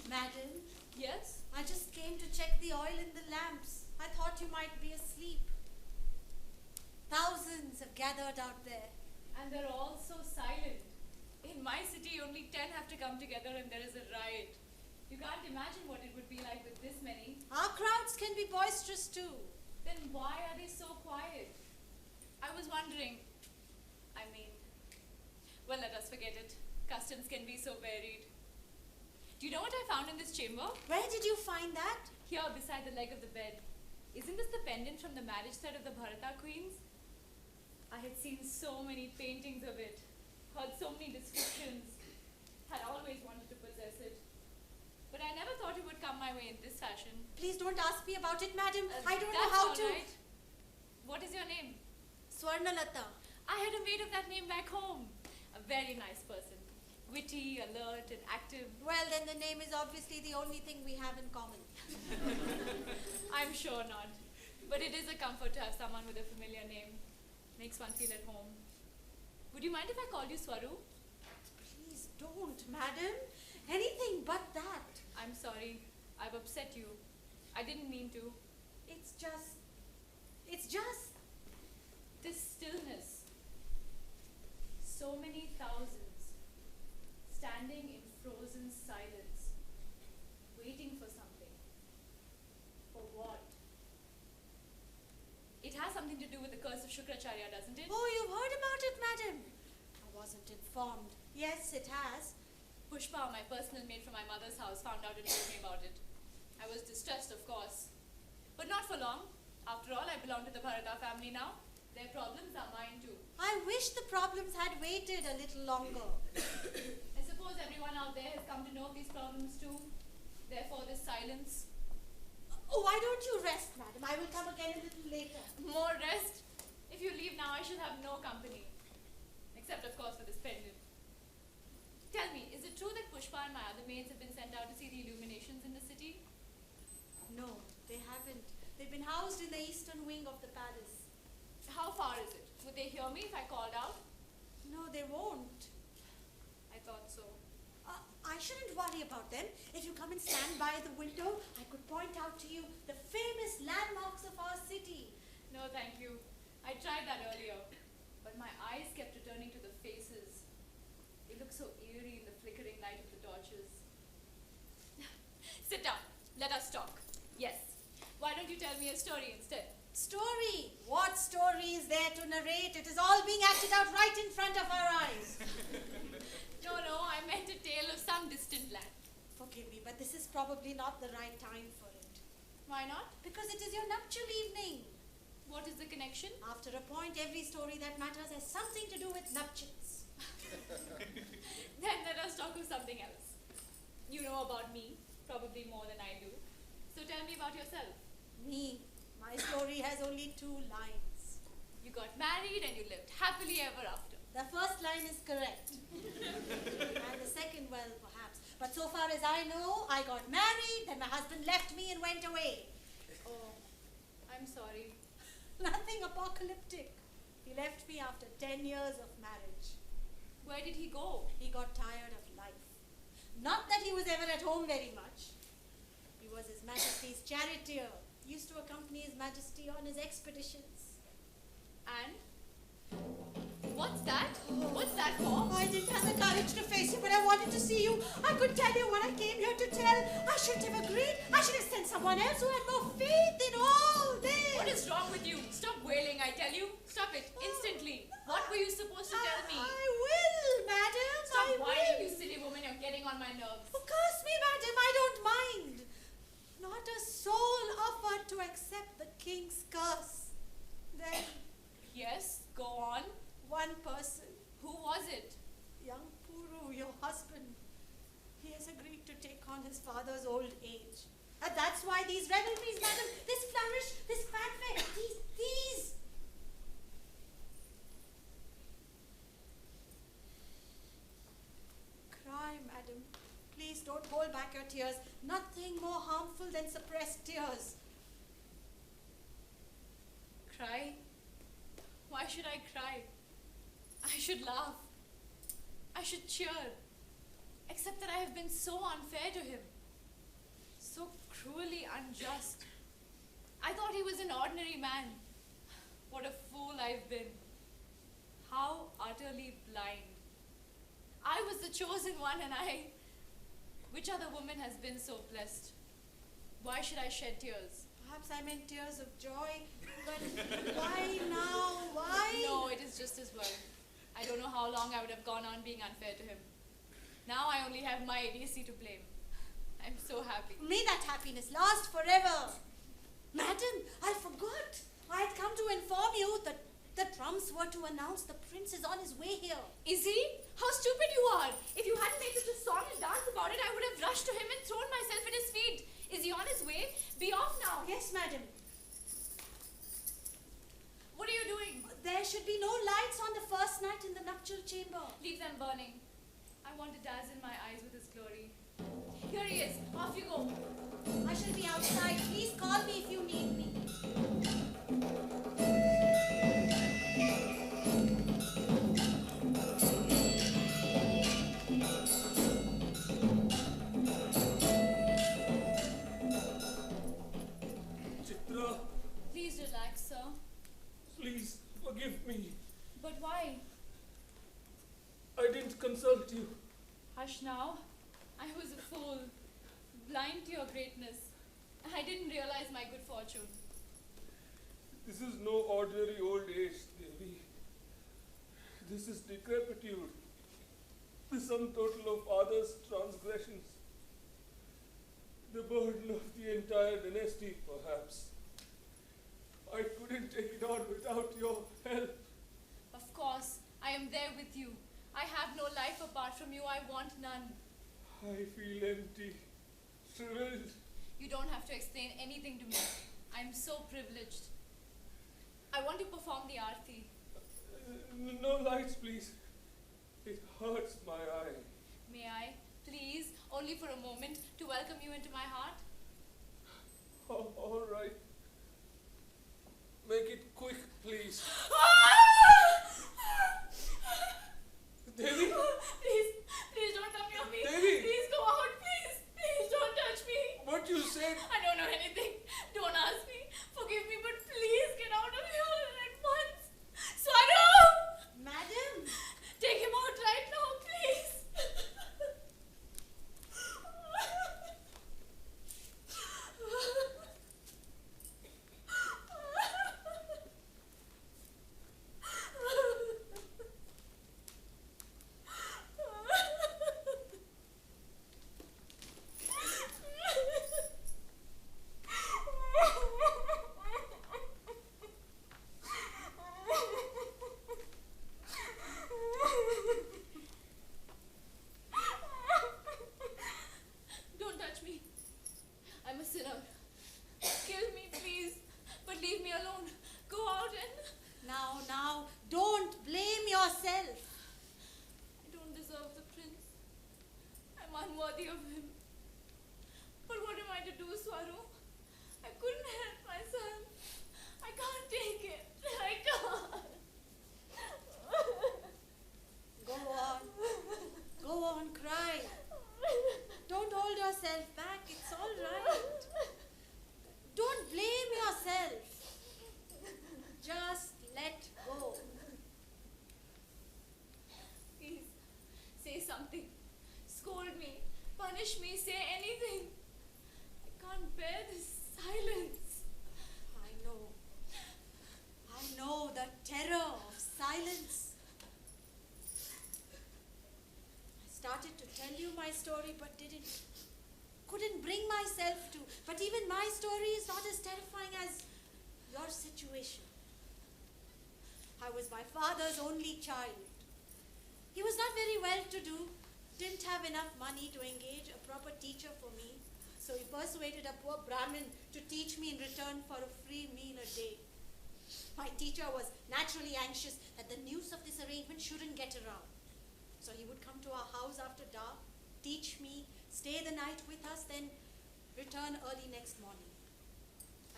[SPEAKER 4] Madam,
[SPEAKER 5] Yes?
[SPEAKER 4] I just came to check the oil in the lamps. I thought you might be asleep. Thousands have gathered out there.
[SPEAKER 5] And they're all so silent. In my city, only 10 have to come together and there is a riot. You can't imagine what it would be like with this many.
[SPEAKER 4] Our crowds can be boisterous too.
[SPEAKER 5] Then why are they so quiet? I was wondering. Well, let us forget it. Customs can be so varied. Do you know what I found in this chamber?
[SPEAKER 4] Where did you find that?
[SPEAKER 5] Here, beside the leg of the bed. Isn't this the pendant from the marriage set of the Bharata queens? I had seen so many paintings of it, heard so many descriptions, had always wanted to possess it. my way in this fashion.
[SPEAKER 4] Please don't ask me about it, madam. I don't know
[SPEAKER 5] That's
[SPEAKER 4] how
[SPEAKER 5] all
[SPEAKER 4] to.
[SPEAKER 5] right. What is your name?
[SPEAKER 4] Swarnalata.
[SPEAKER 5] I had a maid of that name back home. A very nice person. Witty, alert, and active.
[SPEAKER 4] Well, then the name is obviously the only thing we have in common.
[SPEAKER 5] I'm sure not. But it is a comfort to have someone with a familiar name. Makes one feel at home. Would you mind if I called you Swaru?
[SPEAKER 4] Please don't, madam. Anything but that.
[SPEAKER 5] I'm sorry. I've upset you. I didn't mean to.
[SPEAKER 4] It's just...
[SPEAKER 5] This stillness. So many thousands. Standing in frozen silence. Waiting for something. For what? It has something to do with the curse of Shukracharya, doesn't it?
[SPEAKER 4] Oh, you've heard about it, madam. I wasn't informed. Yes, it has.
[SPEAKER 5] Pushpa, my personal maid from my mother's house, found out and told me about it. I was distressed, of course. But not for long. After all, I belong to the Bharata family now. Their problems are mine too.
[SPEAKER 4] I wish the problems had waited a little longer.
[SPEAKER 5] I suppose everyone out there has come to know of these problems too. Therefore, this silence.
[SPEAKER 4] Oh, why don't you rest, madam? I will come again a little later.
[SPEAKER 5] More rest? If you leave now, I shall have no company. Except, of course, for this pendant. Tell me, is it true that Pushpa and my other maids have been sent out to see the illuminations in the city?
[SPEAKER 4] No, they haven't. They've been housed in the eastern wing of the palace.
[SPEAKER 5] How far is it? Would they hear me if I called out?
[SPEAKER 4] No, they won't.
[SPEAKER 5] I thought so.
[SPEAKER 4] I shouldn't worry about them. If you come and stand by the window, I could point out to you the famous landmarks of our city.
[SPEAKER 5] No, thank you. I tried that earlier. But my eyes kept returning to the faces. They look so eerie in the flickering light of the torches. Sit down. Let us talk. Yes. Why don't you tell me a story instead?
[SPEAKER 4] Story? What story is there to narrate? It is all being acted out right in front of our eyes.
[SPEAKER 5] No, I meant a tale of some distant land.
[SPEAKER 4] Forgive me, but this is probably not the right time for it.
[SPEAKER 5] Why not?
[SPEAKER 4] Because it is your nuptial evening.
[SPEAKER 5] What is the connection?
[SPEAKER 4] After a point, every story that matters has something to do with nuptials.
[SPEAKER 5] Then let us talk of something else. You know about me, probably more than I do. So tell me about yourself.
[SPEAKER 4] Me? My story has only 2 lines.
[SPEAKER 5] You got married and you lived happily ever after.
[SPEAKER 4] The first line is correct. And the second, well, perhaps. But so far as I know, I got married, then my husband left me and went away.
[SPEAKER 5] Oh, I'm sorry.
[SPEAKER 4] Nothing apocalyptic. He left me after 10 years of marriage.
[SPEAKER 5] Where did he go?
[SPEAKER 4] He got tired of life. Not that he was ever at home very much. He was His Majesty's charioteer. He used to accompany His Majesty on his expeditions.
[SPEAKER 5] And? What's that? What's that for?
[SPEAKER 4] I didn't have the courage to face you, but I wanted to see you. I could tell you what I came here to tell. I shouldn't have agreed. I should have sent someone else who had more faith in all this.
[SPEAKER 5] What is wrong with you? Stop wailing, I tell you. Stop it, instantly. What were you supposed to tell me?
[SPEAKER 4] I will, madam.
[SPEAKER 5] Stop
[SPEAKER 4] I
[SPEAKER 5] whining,
[SPEAKER 4] will.
[SPEAKER 5] you silly woman. You're getting on my nerves.
[SPEAKER 4] Oh, curse me, madam. I don't mind. Not a soul offered to accept the king's curse. Then
[SPEAKER 5] Yes, go on.
[SPEAKER 4] one person,
[SPEAKER 5] Who was it?
[SPEAKER 4] young Puru, your husband, he has agreed to take on his father's old age. And that's why these revelries, madam, this flourish, this fanfare, these. Cry, madam. Please don't hold back your tears. Nothing more harmful than suppressed tears.
[SPEAKER 5] Cry? Why should I cry? I should laugh. I should cheer. Except that I have been so unfair to him. So cruelly unjust. I thought he was an ordinary man. What a fool I've been. How utterly blind. I was the chosen one and I... Which other woman has been so blessed? Why should I shed tears?
[SPEAKER 4] Perhaps I meant tears of joy, but why now? Why?
[SPEAKER 5] No, it is just as well. I don't know how long I would have gone on being unfair to him. Now I only have my idiocy to blame. I'm so happy.
[SPEAKER 4] May that happiness last forever. Madam, I forgot. I had come to inform you that the drums were to announce the prince is on his way here.
[SPEAKER 5] Is he? How stupid you are! If you hadn't made such a song and dance about it, I would have rushed to him and thrown myself at his feet. Is he on his way? Be off now.
[SPEAKER 4] Yes, madam.
[SPEAKER 5] What are you doing?
[SPEAKER 4] There should be no lights on the first night in the nuptial chamber.
[SPEAKER 5] Leave them burning. I want to dazzle my eyes with his glory. Here he is. Off you go.
[SPEAKER 4] I shall be outside. Please call me if you need me.
[SPEAKER 7] Chitra,
[SPEAKER 5] Please relax, sir.
[SPEAKER 7] please forgive me.
[SPEAKER 5] But why?
[SPEAKER 7] I didn't consult you.
[SPEAKER 5] Hush now. I was a fool. Blind to your greatness. I didn't realize my good fortune.
[SPEAKER 7] This is no ordinary old age, Devi. This is decrepitude. The sum total of others' transgressions. The burden of the entire dynasty, perhaps. I couldn't take it on without your help.
[SPEAKER 5] Of course, I am there with you. I have no life apart from you. I want none.
[SPEAKER 7] I feel empty, shriveled.
[SPEAKER 5] You don't have to explain anything to me. I am so privileged. I want to perform the arti.
[SPEAKER 7] No lights, please. It hurts my eye.
[SPEAKER 5] May I, please, only for a moment, to welcome you into my heart?
[SPEAKER 7] Oh, all right. Make it quick, please. Devi?
[SPEAKER 5] Please don't come near me.
[SPEAKER 7] Devi!
[SPEAKER 5] Please go out, please. Please don't touch me.
[SPEAKER 7] What you said?
[SPEAKER 5] I don't know anything. Don't ask me. Forgive me, but please get out of here at once. Swaru!
[SPEAKER 4] Madam!
[SPEAKER 5] Take him out right now, please. Don't touch me. I'm a sinner. Kill me, please. But leave me alone. Go out and...
[SPEAKER 4] Now, don't blame yourself.
[SPEAKER 5] I don't deserve the prince. I'm unworthy of him. But what am I to do, Swaru? I couldn't help myself. I can't take it. I can't.
[SPEAKER 4] Go on, cry. Don't hold yourself back. It's all right. Don't blame yourself. Just let go.
[SPEAKER 5] Please, say something. Scold me. Punish me. Say anything. I can't bear this silence.
[SPEAKER 4] I know the terror of silence. I started to tell you my story but couldn't bring myself to. But even my story is not as terrifying as your situation. I was my father's only child. He was not very well-to-do, didn't have enough money to engage a proper teacher for me, so he persuaded a poor Brahmin to teach me in return for a free meal a day. My teacher was naturally anxious that the news of this arrangement shouldn't get around. So he would come to our house after dark, teach me, stay the night with us, then return early next morning.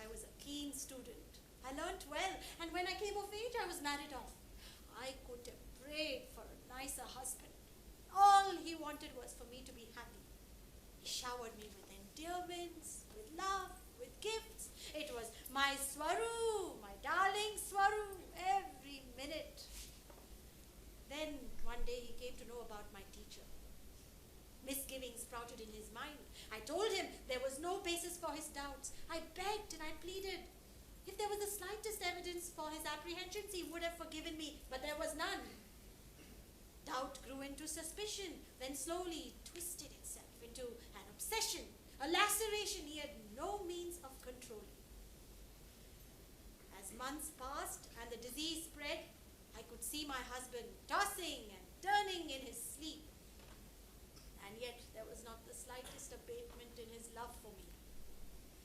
[SPEAKER 4] I was a keen student. I learnt well, and when I came of age, I was married off. I could have prayed for a nicer husband. All he wanted was for me to be happy. He showered me with endearments, with love, with gifts. It was my Swaru, my darling Swaru, every minute. Then one day he came to know about my teacher. Misgivings sprouted in his mind. I told him there was no basis for his doubts. I begged and I pleaded. If there was the slightest evidence for his apprehensions, he would have forgiven me, but there was none. Doubt grew into suspicion, then slowly twisted itself into an obsession, a laceration he had no means of controlling. As months passed and the disease spread, I could see my husband tossing and turning in his sleep. And yet there was not the slightest abatement in his love for me.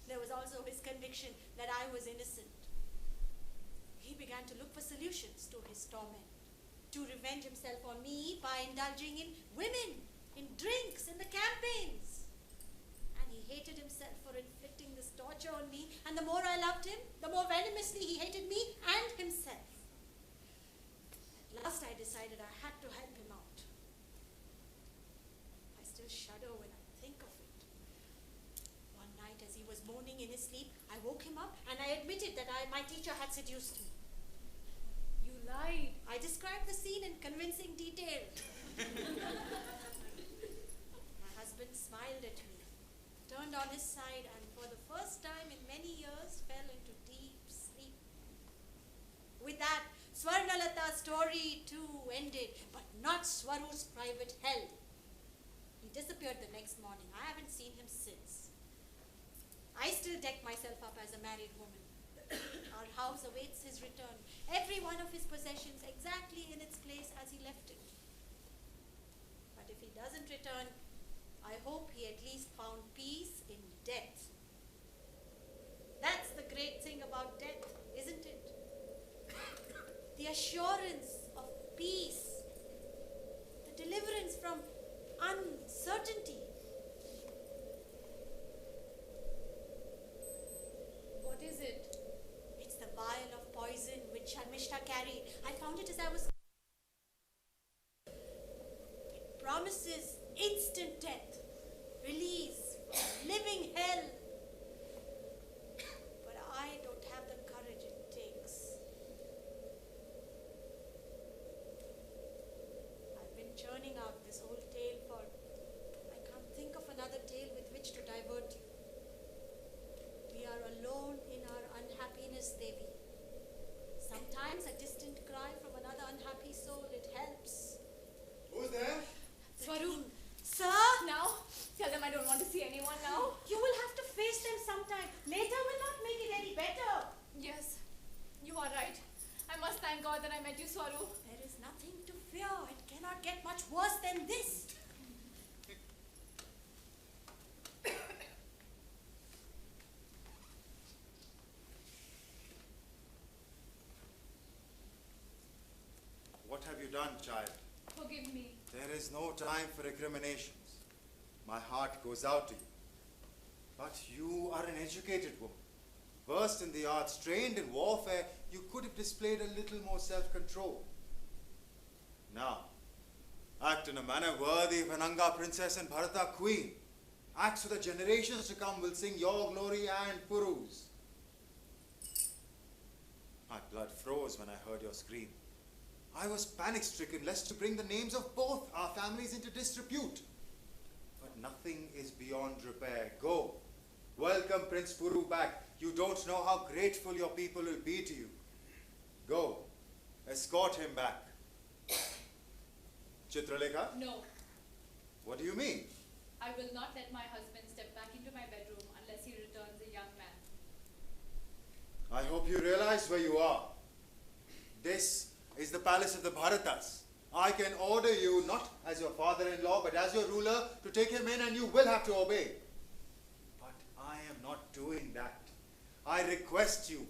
[SPEAKER 4] There was also his conviction that I was innocent. He began to look for solutions to his torment, to revenge himself on me by indulging in women, in drinks, in the campaigns. And he hated himself for inflicting this torture on me, and the more I loved him, the more venomously he hated me and himself. At last I decided I had to help him out. I still shudder when I think of it. One night as he was moaning in his sleep, I woke him up and I admitted that my teacher had seduced me.
[SPEAKER 5] You lied.
[SPEAKER 4] I described the scene in convincing detail. My husband smiled at me, turned on his side, and for the first time in many years fell into deep sleep. With that, Swarnalata's story too ended, but not Swaru's private hell. He disappeared the next morning. I haven't seen him since. I still deck myself up as a married woman. Our house awaits his return. Every one of his possessions exactly in its place as he left it. But if he doesn't return, I hope he at least found peace in death. That's the great thing about death, isn't it? The assurance of peace, the deliverance from uncertainty.
[SPEAKER 5] What is it?
[SPEAKER 4] It's the vial of poison which Sharmishta carried. I found it as I was... It promises instant death, release, living hell. But I don't have the courage it takes. I've been churning out this whole tale for... I can't think of another tale with which to divert you. We are alone in our unhappiness, Devi. Sometimes a distant cry from another unhappy soul, it helps.
[SPEAKER 6] Who's there?
[SPEAKER 5] Swaru,
[SPEAKER 4] Sir?
[SPEAKER 5] now? Tell them I don't want to see anyone now.
[SPEAKER 4] You will have to face them sometime. Later will not make it any better.
[SPEAKER 5] Yes, you are right. I must thank God that I met you, Swaru.
[SPEAKER 4] There is nothing to fear. It cannot get much worse than this.
[SPEAKER 6] What have you done, child?
[SPEAKER 5] Forgive me.
[SPEAKER 6] There is no time for recriminations. My heart goes out to you. But you are an educated woman. Versed in the arts, trained in warfare, you could have displayed a little more self-control. Now, act in a manner worthy of an Anga princess and Bharata queen. Act so that generations to come will sing your glory and Puru's. My blood froze when I heard your scream. I was panic-stricken lest to bring the names of both our families into disrepute. But nothing is beyond repair. Go. Welcome Prince Puru back. You don't know how grateful your people will be to you. Go. Escort him back. Chitralekha?
[SPEAKER 5] No,
[SPEAKER 6] What do you mean?
[SPEAKER 5] I will not let my husband step back into my bedroom unless he returns a young man.
[SPEAKER 6] I hope you realize where you are. This is the palace of the Bharatas. I can order you, not as your father-in-law, but as your ruler, to take him in, and you will have to obey. But I am not doing that. I request you,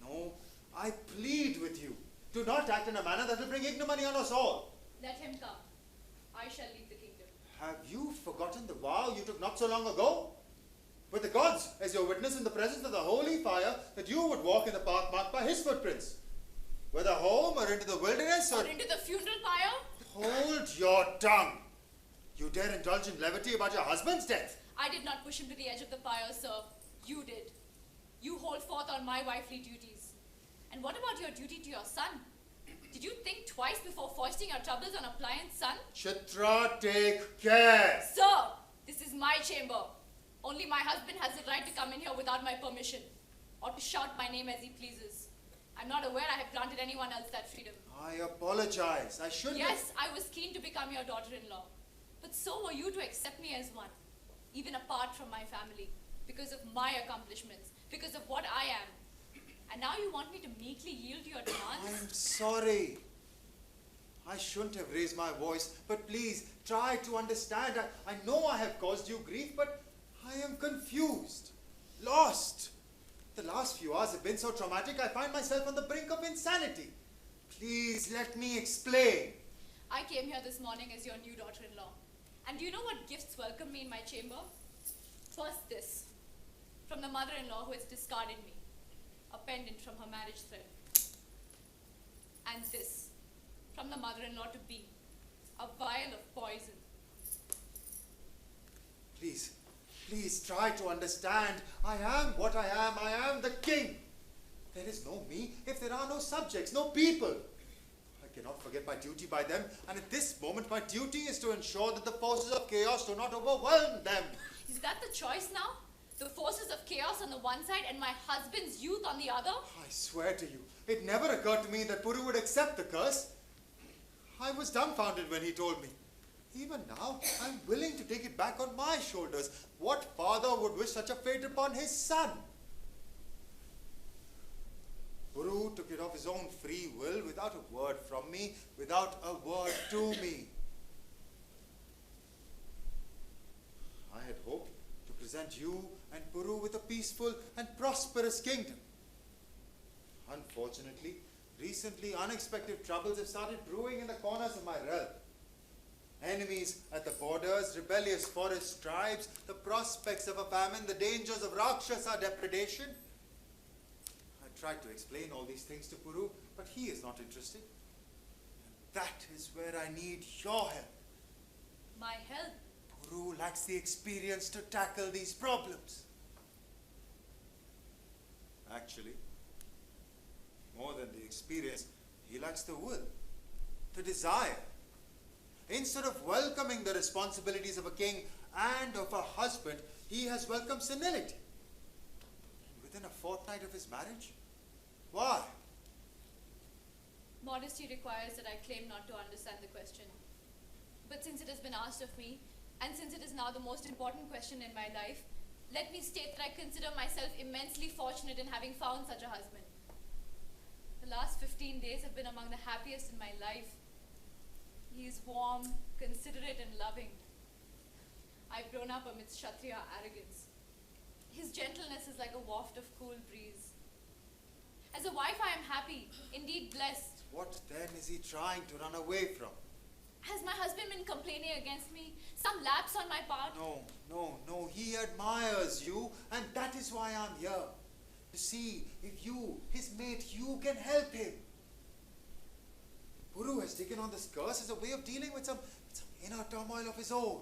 [SPEAKER 6] no, I plead with you, do not act in a manner that will bring ignominy on us all.
[SPEAKER 5] Let him come. I shall leave the kingdom.
[SPEAKER 6] Have you forgotten the vow you took not so long ago? With the gods as your witness in the presence of the holy fire, that you would walk in the path marked by his footprints. Whether home or into the wilderness
[SPEAKER 5] Or into the funeral pyre?
[SPEAKER 6] Hold your tongue! You dare indulge in levity about your husband's death?
[SPEAKER 5] I did not push him to the edge of the pyre, sir. You did. You hold forth on my wifely duties. And what about your duty to your son? Did you think twice before foisting your troubles on a pliant son?
[SPEAKER 6] Chitra, take care!
[SPEAKER 5] Sir, this is my chamber. Only my husband has the right to come in here without my permission, or to shout my name as he pleases. I'm not aware I have granted anyone else that freedom.
[SPEAKER 6] I apologize. I should
[SPEAKER 5] Yes, I was keen to become your daughter-in-law. But so were you to accept me as one, even apart from my family, because of my accomplishments, because of what I am. And now you want me to meekly yield to your demands?
[SPEAKER 6] I'm sorry. I shouldn't have raised my voice, but please try to understand. I know I have caused you grief, but I am confused. lost. The last few hours have been so traumatic, I find myself on the brink of insanity. Please let me explain.
[SPEAKER 5] I came here this morning as your new daughter-in-law. And do you know what gifts welcomed me in my chamber? First this, from the mother-in-law who has discarded me, a pendant from her marriage thread. And this, from the mother-in-law to be, a vial of poison.
[SPEAKER 6] Please, please try to understand. I am what I am. I am the king. There is no me if there are no subjects, no people. I cannot forget my duty by them, and at this moment my duty is to ensure that the forces of chaos do not overwhelm them.
[SPEAKER 5] Is that the choice now? The forces of chaos on the one side and my husband's youth on the other?
[SPEAKER 6] I swear to you, it never occurred to me that Puru would accept the curse. I was dumbfounded when he told me. Even now, I'm willing to take it back on my shoulders. What father would wish such a fate upon his son? Puru took it of his own free will, without a word from me, without a word to me. I had hoped to present you and Puru with a peaceful and prosperous kingdom. Unfortunately, recently unexpected troubles have started brewing in the corners of my realm. Enemies at the borders, rebellious forest tribes, the prospects of a famine, the dangers of Rakshasa depredation. I tried to explain all these things to Puru, but he is not interested. And that is where I need your help.
[SPEAKER 5] My help?
[SPEAKER 6] Puru lacks the experience to tackle these problems. Actually, more than the experience, he lacks the will, the desire. Instead of welcoming the responsibilities of a king and of a husband, he has welcomed senility. And within a fortnight of his marriage? Why?
[SPEAKER 5] Modesty requires that I claim not to understand the question. But since it has been asked of me, and since it is now the most important question in my life, let me state that I consider myself immensely fortunate in having found such a husband. The last 15 days have been among the happiest in my life. He is warm, considerate, and loving. I've grown up amidst Kshatriya arrogance. His gentleness is like a waft of cool breeze. As a wife, I am happy, indeed blessed.
[SPEAKER 6] What then is he trying to run away from?
[SPEAKER 5] Has my husband been complaining against me? Some lapse on my part?
[SPEAKER 6] No. He admires you, and that is why I'm here. To see if you, his mate, you can help him. Puru has taken on this curse as a way of dealing with some inner turmoil of his own.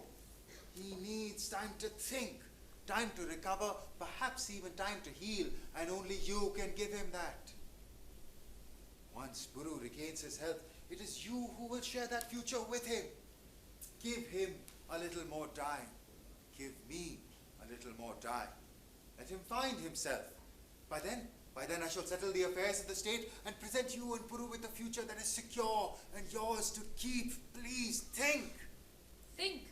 [SPEAKER 6] He needs time to think, time to recover, perhaps even time to heal, and only you can give him that. Once Puru regains his health, it is you who will share that future with him. Give him a little more time. Give me a little more time. Let him find himself. By then I shall settle the affairs of the state and present you and Puru with a future that is secure and yours to keep. Please think.
[SPEAKER 5] Think?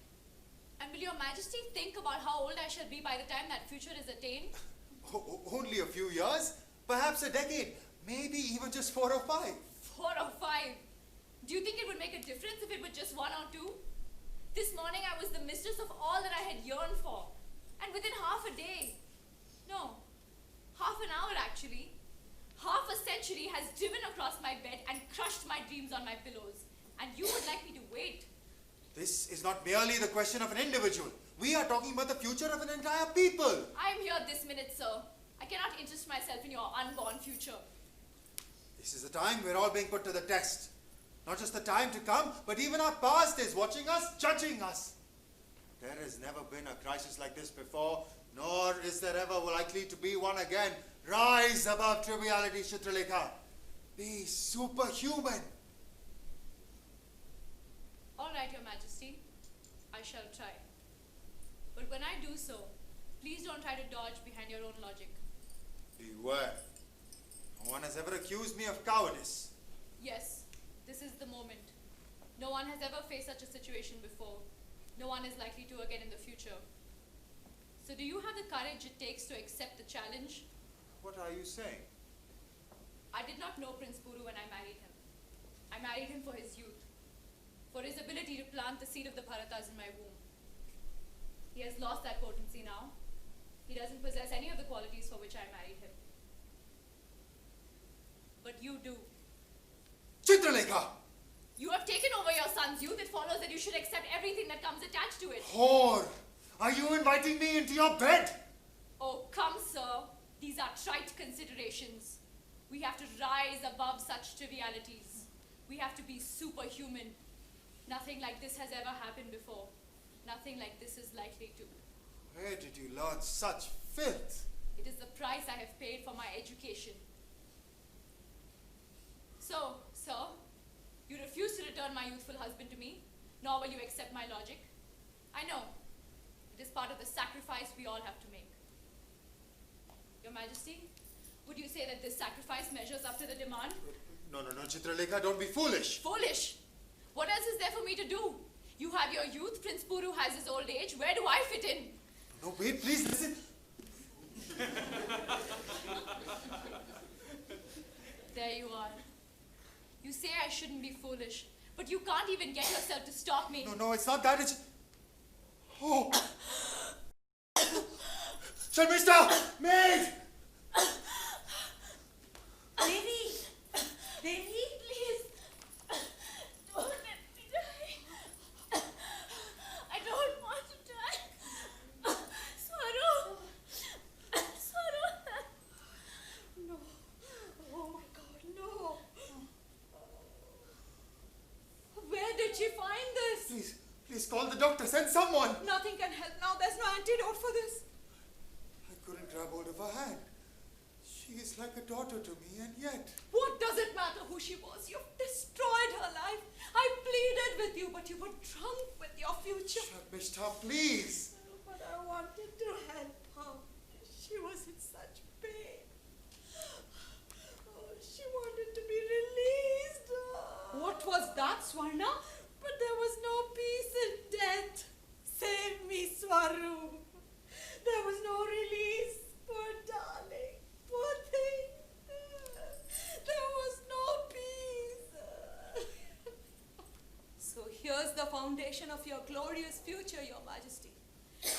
[SPEAKER 5] And will your majesty think about how old I shall be by the time that future is attained?
[SPEAKER 6] Only a few years? Perhaps a decade? Maybe even just 4 or 5.
[SPEAKER 5] 4 or 5? Do you think it would make a difference if it were just 1 or 2? This morning I was the mistress of all that I had yearned for. And within half a day, no, half an hour actually, half a century has driven across my bed and crushed my dreams on my pillows. And you would like me to wait?
[SPEAKER 6] This is not merely the question of an individual. We are talking about the future of an entire people.
[SPEAKER 5] I am here this minute, sir. I cannot interest myself in your unborn future.
[SPEAKER 6] This is the time we're all being put to the test. Not just the time to come, but even our past is watching us, judging us. There has never been a crisis like this before, nor is there ever likely to be one again. Rise above triviality, Chitralekha. Be superhuman.
[SPEAKER 5] All right, Your Majesty. I shall try. But when I do so, please don't try to dodge behind your own logic.
[SPEAKER 6] Beware. No one has ever accused me of cowardice.
[SPEAKER 5] Yes, this is the moment. No one has ever faced such a situation before. No one is likely to again in the future. So do you have the courage it takes to accept the challenge?
[SPEAKER 6] What are you saying?
[SPEAKER 5] I did not know Prince Puru when I married him. I married him for his youth, for his ability to plant the seed of the Bharatas in my womb. He has lost that potency now, He doesn't possess any of the qualities for which I married him. But you do.
[SPEAKER 6] Chitralekha!
[SPEAKER 5] You have taken over your son's youth. It follows that you should accept everything that comes attached to it.
[SPEAKER 6] Whore! Are you inviting me into your bed?
[SPEAKER 5] Oh, come, sir. These are trite considerations. We have to rise above such trivialities. We have to be superhuman. Nothing like this has ever happened before. Nothing like this is likely to.
[SPEAKER 6] Where did you learn such filth?
[SPEAKER 5] It is the price I have paid for my education. So, sir, you refuse to return my youthful husband to me, nor will you accept my logic. I know. It is part of the sacrifice we all have to make. Your Majesty, would you say that this sacrifice measures up to the demand?
[SPEAKER 6] No, Chitralekha, don't be foolish.
[SPEAKER 5] Foolish? What else is there for me to do? You have your youth, Prince Puru has his old age. Where do I fit in?
[SPEAKER 6] No, wait, please listen.
[SPEAKER 5] There you are. You say I shouldn't be foolish, but you can't even get yourself to stop me.
[SPEAKER 6] No, it's not that. It's... Oh! Sharmishta! Maid!
[SPEAKER 4] Devi,
[SPEAKER 5] Please, don't let me die. I don't want to die. Swaru!
[SPEAKER 4] no. Oh my God, no.
[SPEAKER 5] Where did she find this?
[SPEAKER 6] Please call the doctor. Send someone.
[SPEAKER 5] Nothing can help now. There's no antidote for this.
[SPEAKER 6] I couldn't grab hold of her hand. She is like a daughter to me, and yet...
[SPEAKER 5] What does it matter who she was? You've destroyed her life. I pleaded with you, but you were drunk with your future.
[SPEAKER 6] Sharmishta, please.
[SPEAKER 4] But I wanted to help her. She was in such pain. Oh, she wanted to be released.
[SPEAKER 5] What was that, Swarna?
[SPEAKER 4] But there was no peace in death. Save me, Swaru. There was no release. Poor darling. Poor thing. There was no peace.
[SPEAKER 5] So here's the foundation of your glorious future, Your Majesty.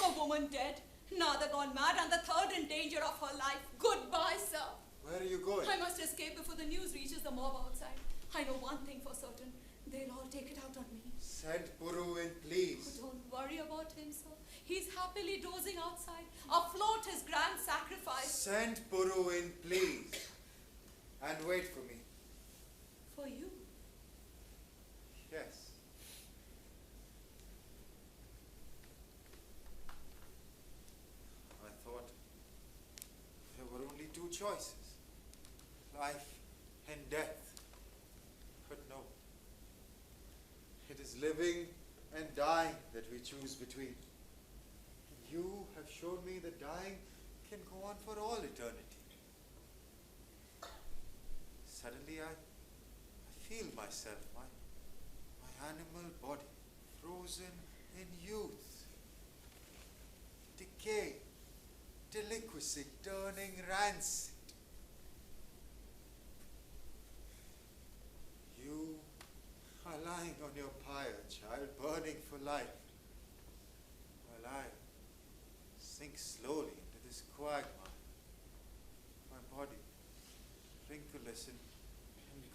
[SPEAKER 5] A woman dead, another gone mad, and the third in danger of her life. Goodbye, sir.
[SPEAKER 6] Where are you going?
[SPEAKER 5] I must escape before the news reaches the mob outside. I know one thing for certain. They'll all take it out on me.
[SPEAKER 6] Send Puru in, please.
[SPEAKER 5] Don't worry about him, sir. He's happily dozing outside, afloat his grand sacrifice.
[SPEAKER 6] Send Puru in, please. And wait for me.
[SPEAKER 5] For you?
[SPEAKER 6] Yes. I thought there were only two choices. Life and death. But no. It is living and dying that we choose between. You have shown me that dying can go on for all eternity. Suddenly I feel myself, my animal body, frozen in youth. Decay, deliquescing, turning rancid. You are lying on your pyre, child, burning for life, while I sink slowly into this quagmire, my body wrinkleless and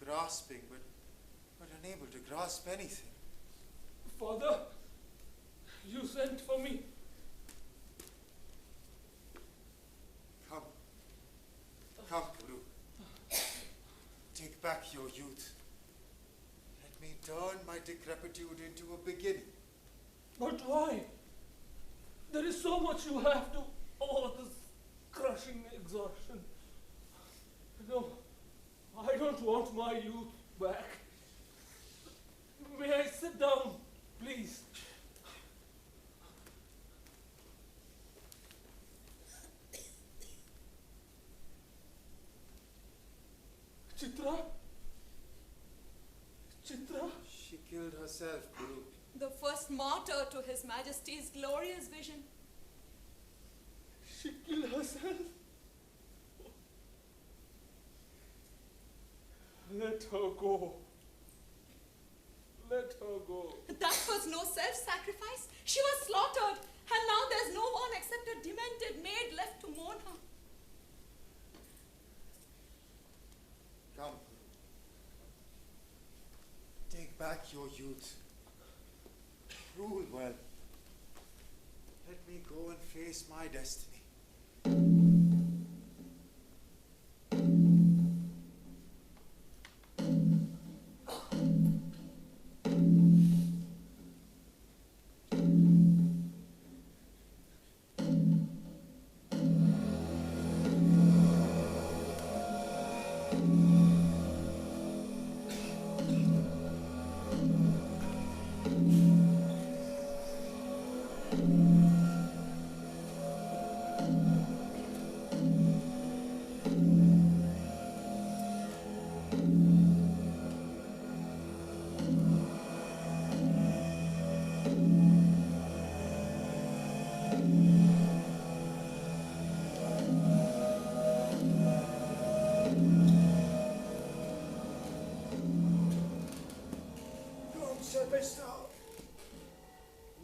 [SPEAKER 6] grasping, but unable to grasp anything.
[SPEAKER 7] Father, you sent for me.
[SPEAKER 6] Come, Guru. Take back your youth. Let me turn my decrepitude into a beginning.
[SPEAKER 7] But why? There is so much you have to... Oh, this crushing exhaustion. No, I don't want my youth back. May I sit down, please? Chitra?
[SPEAKER 6] She killed herself, Guru.
[SPEAKER 5] The first martyr to His Majesty's glorious vision.
[SPEAKER 7] She killed herself? Let her go. Let her go.
[SPEAKER 5] That was no self-sacrifice. She was slaughtered. And now there's no one except a demented maid left
[SPEAKER 6] your youth. Rule well. Let me go and face my destiny.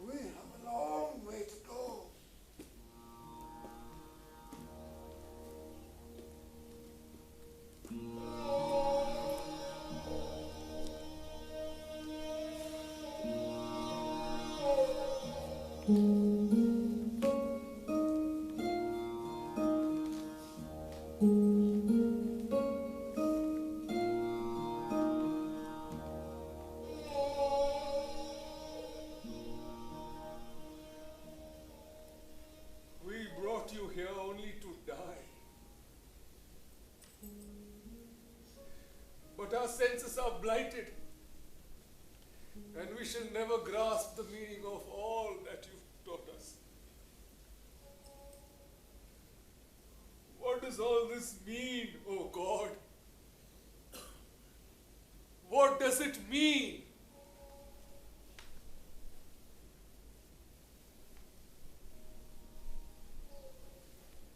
[SPEAKER 8] We have a long way to go.
[SPEAKER 7] But our senses are blighted, and we shall never grasp the meaning of all that you've taught us. What does all this mean, O God? What does it mean?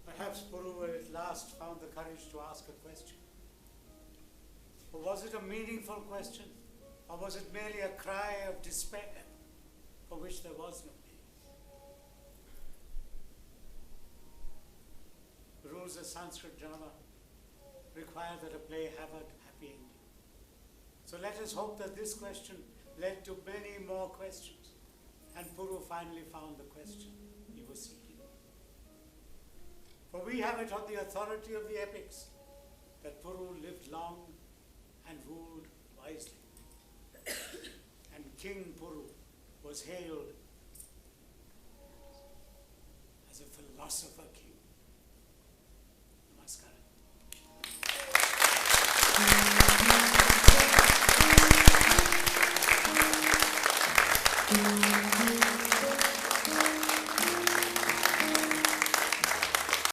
[SPEAKER 2] Perhaps Prabhu at last found the courage to ask a question. Or was it a meaningful question? Or was it merely a cry of despair for which there was no meaning? The rules of Sanskrit drama require that a play have a happy ending. So let us hope that this question led to many more questions, and Puru finally found the question he was seeking. For we have it on the authority of the epics that Puru lived long and ruled wisely. And King Puru was hailed as a philosopher king.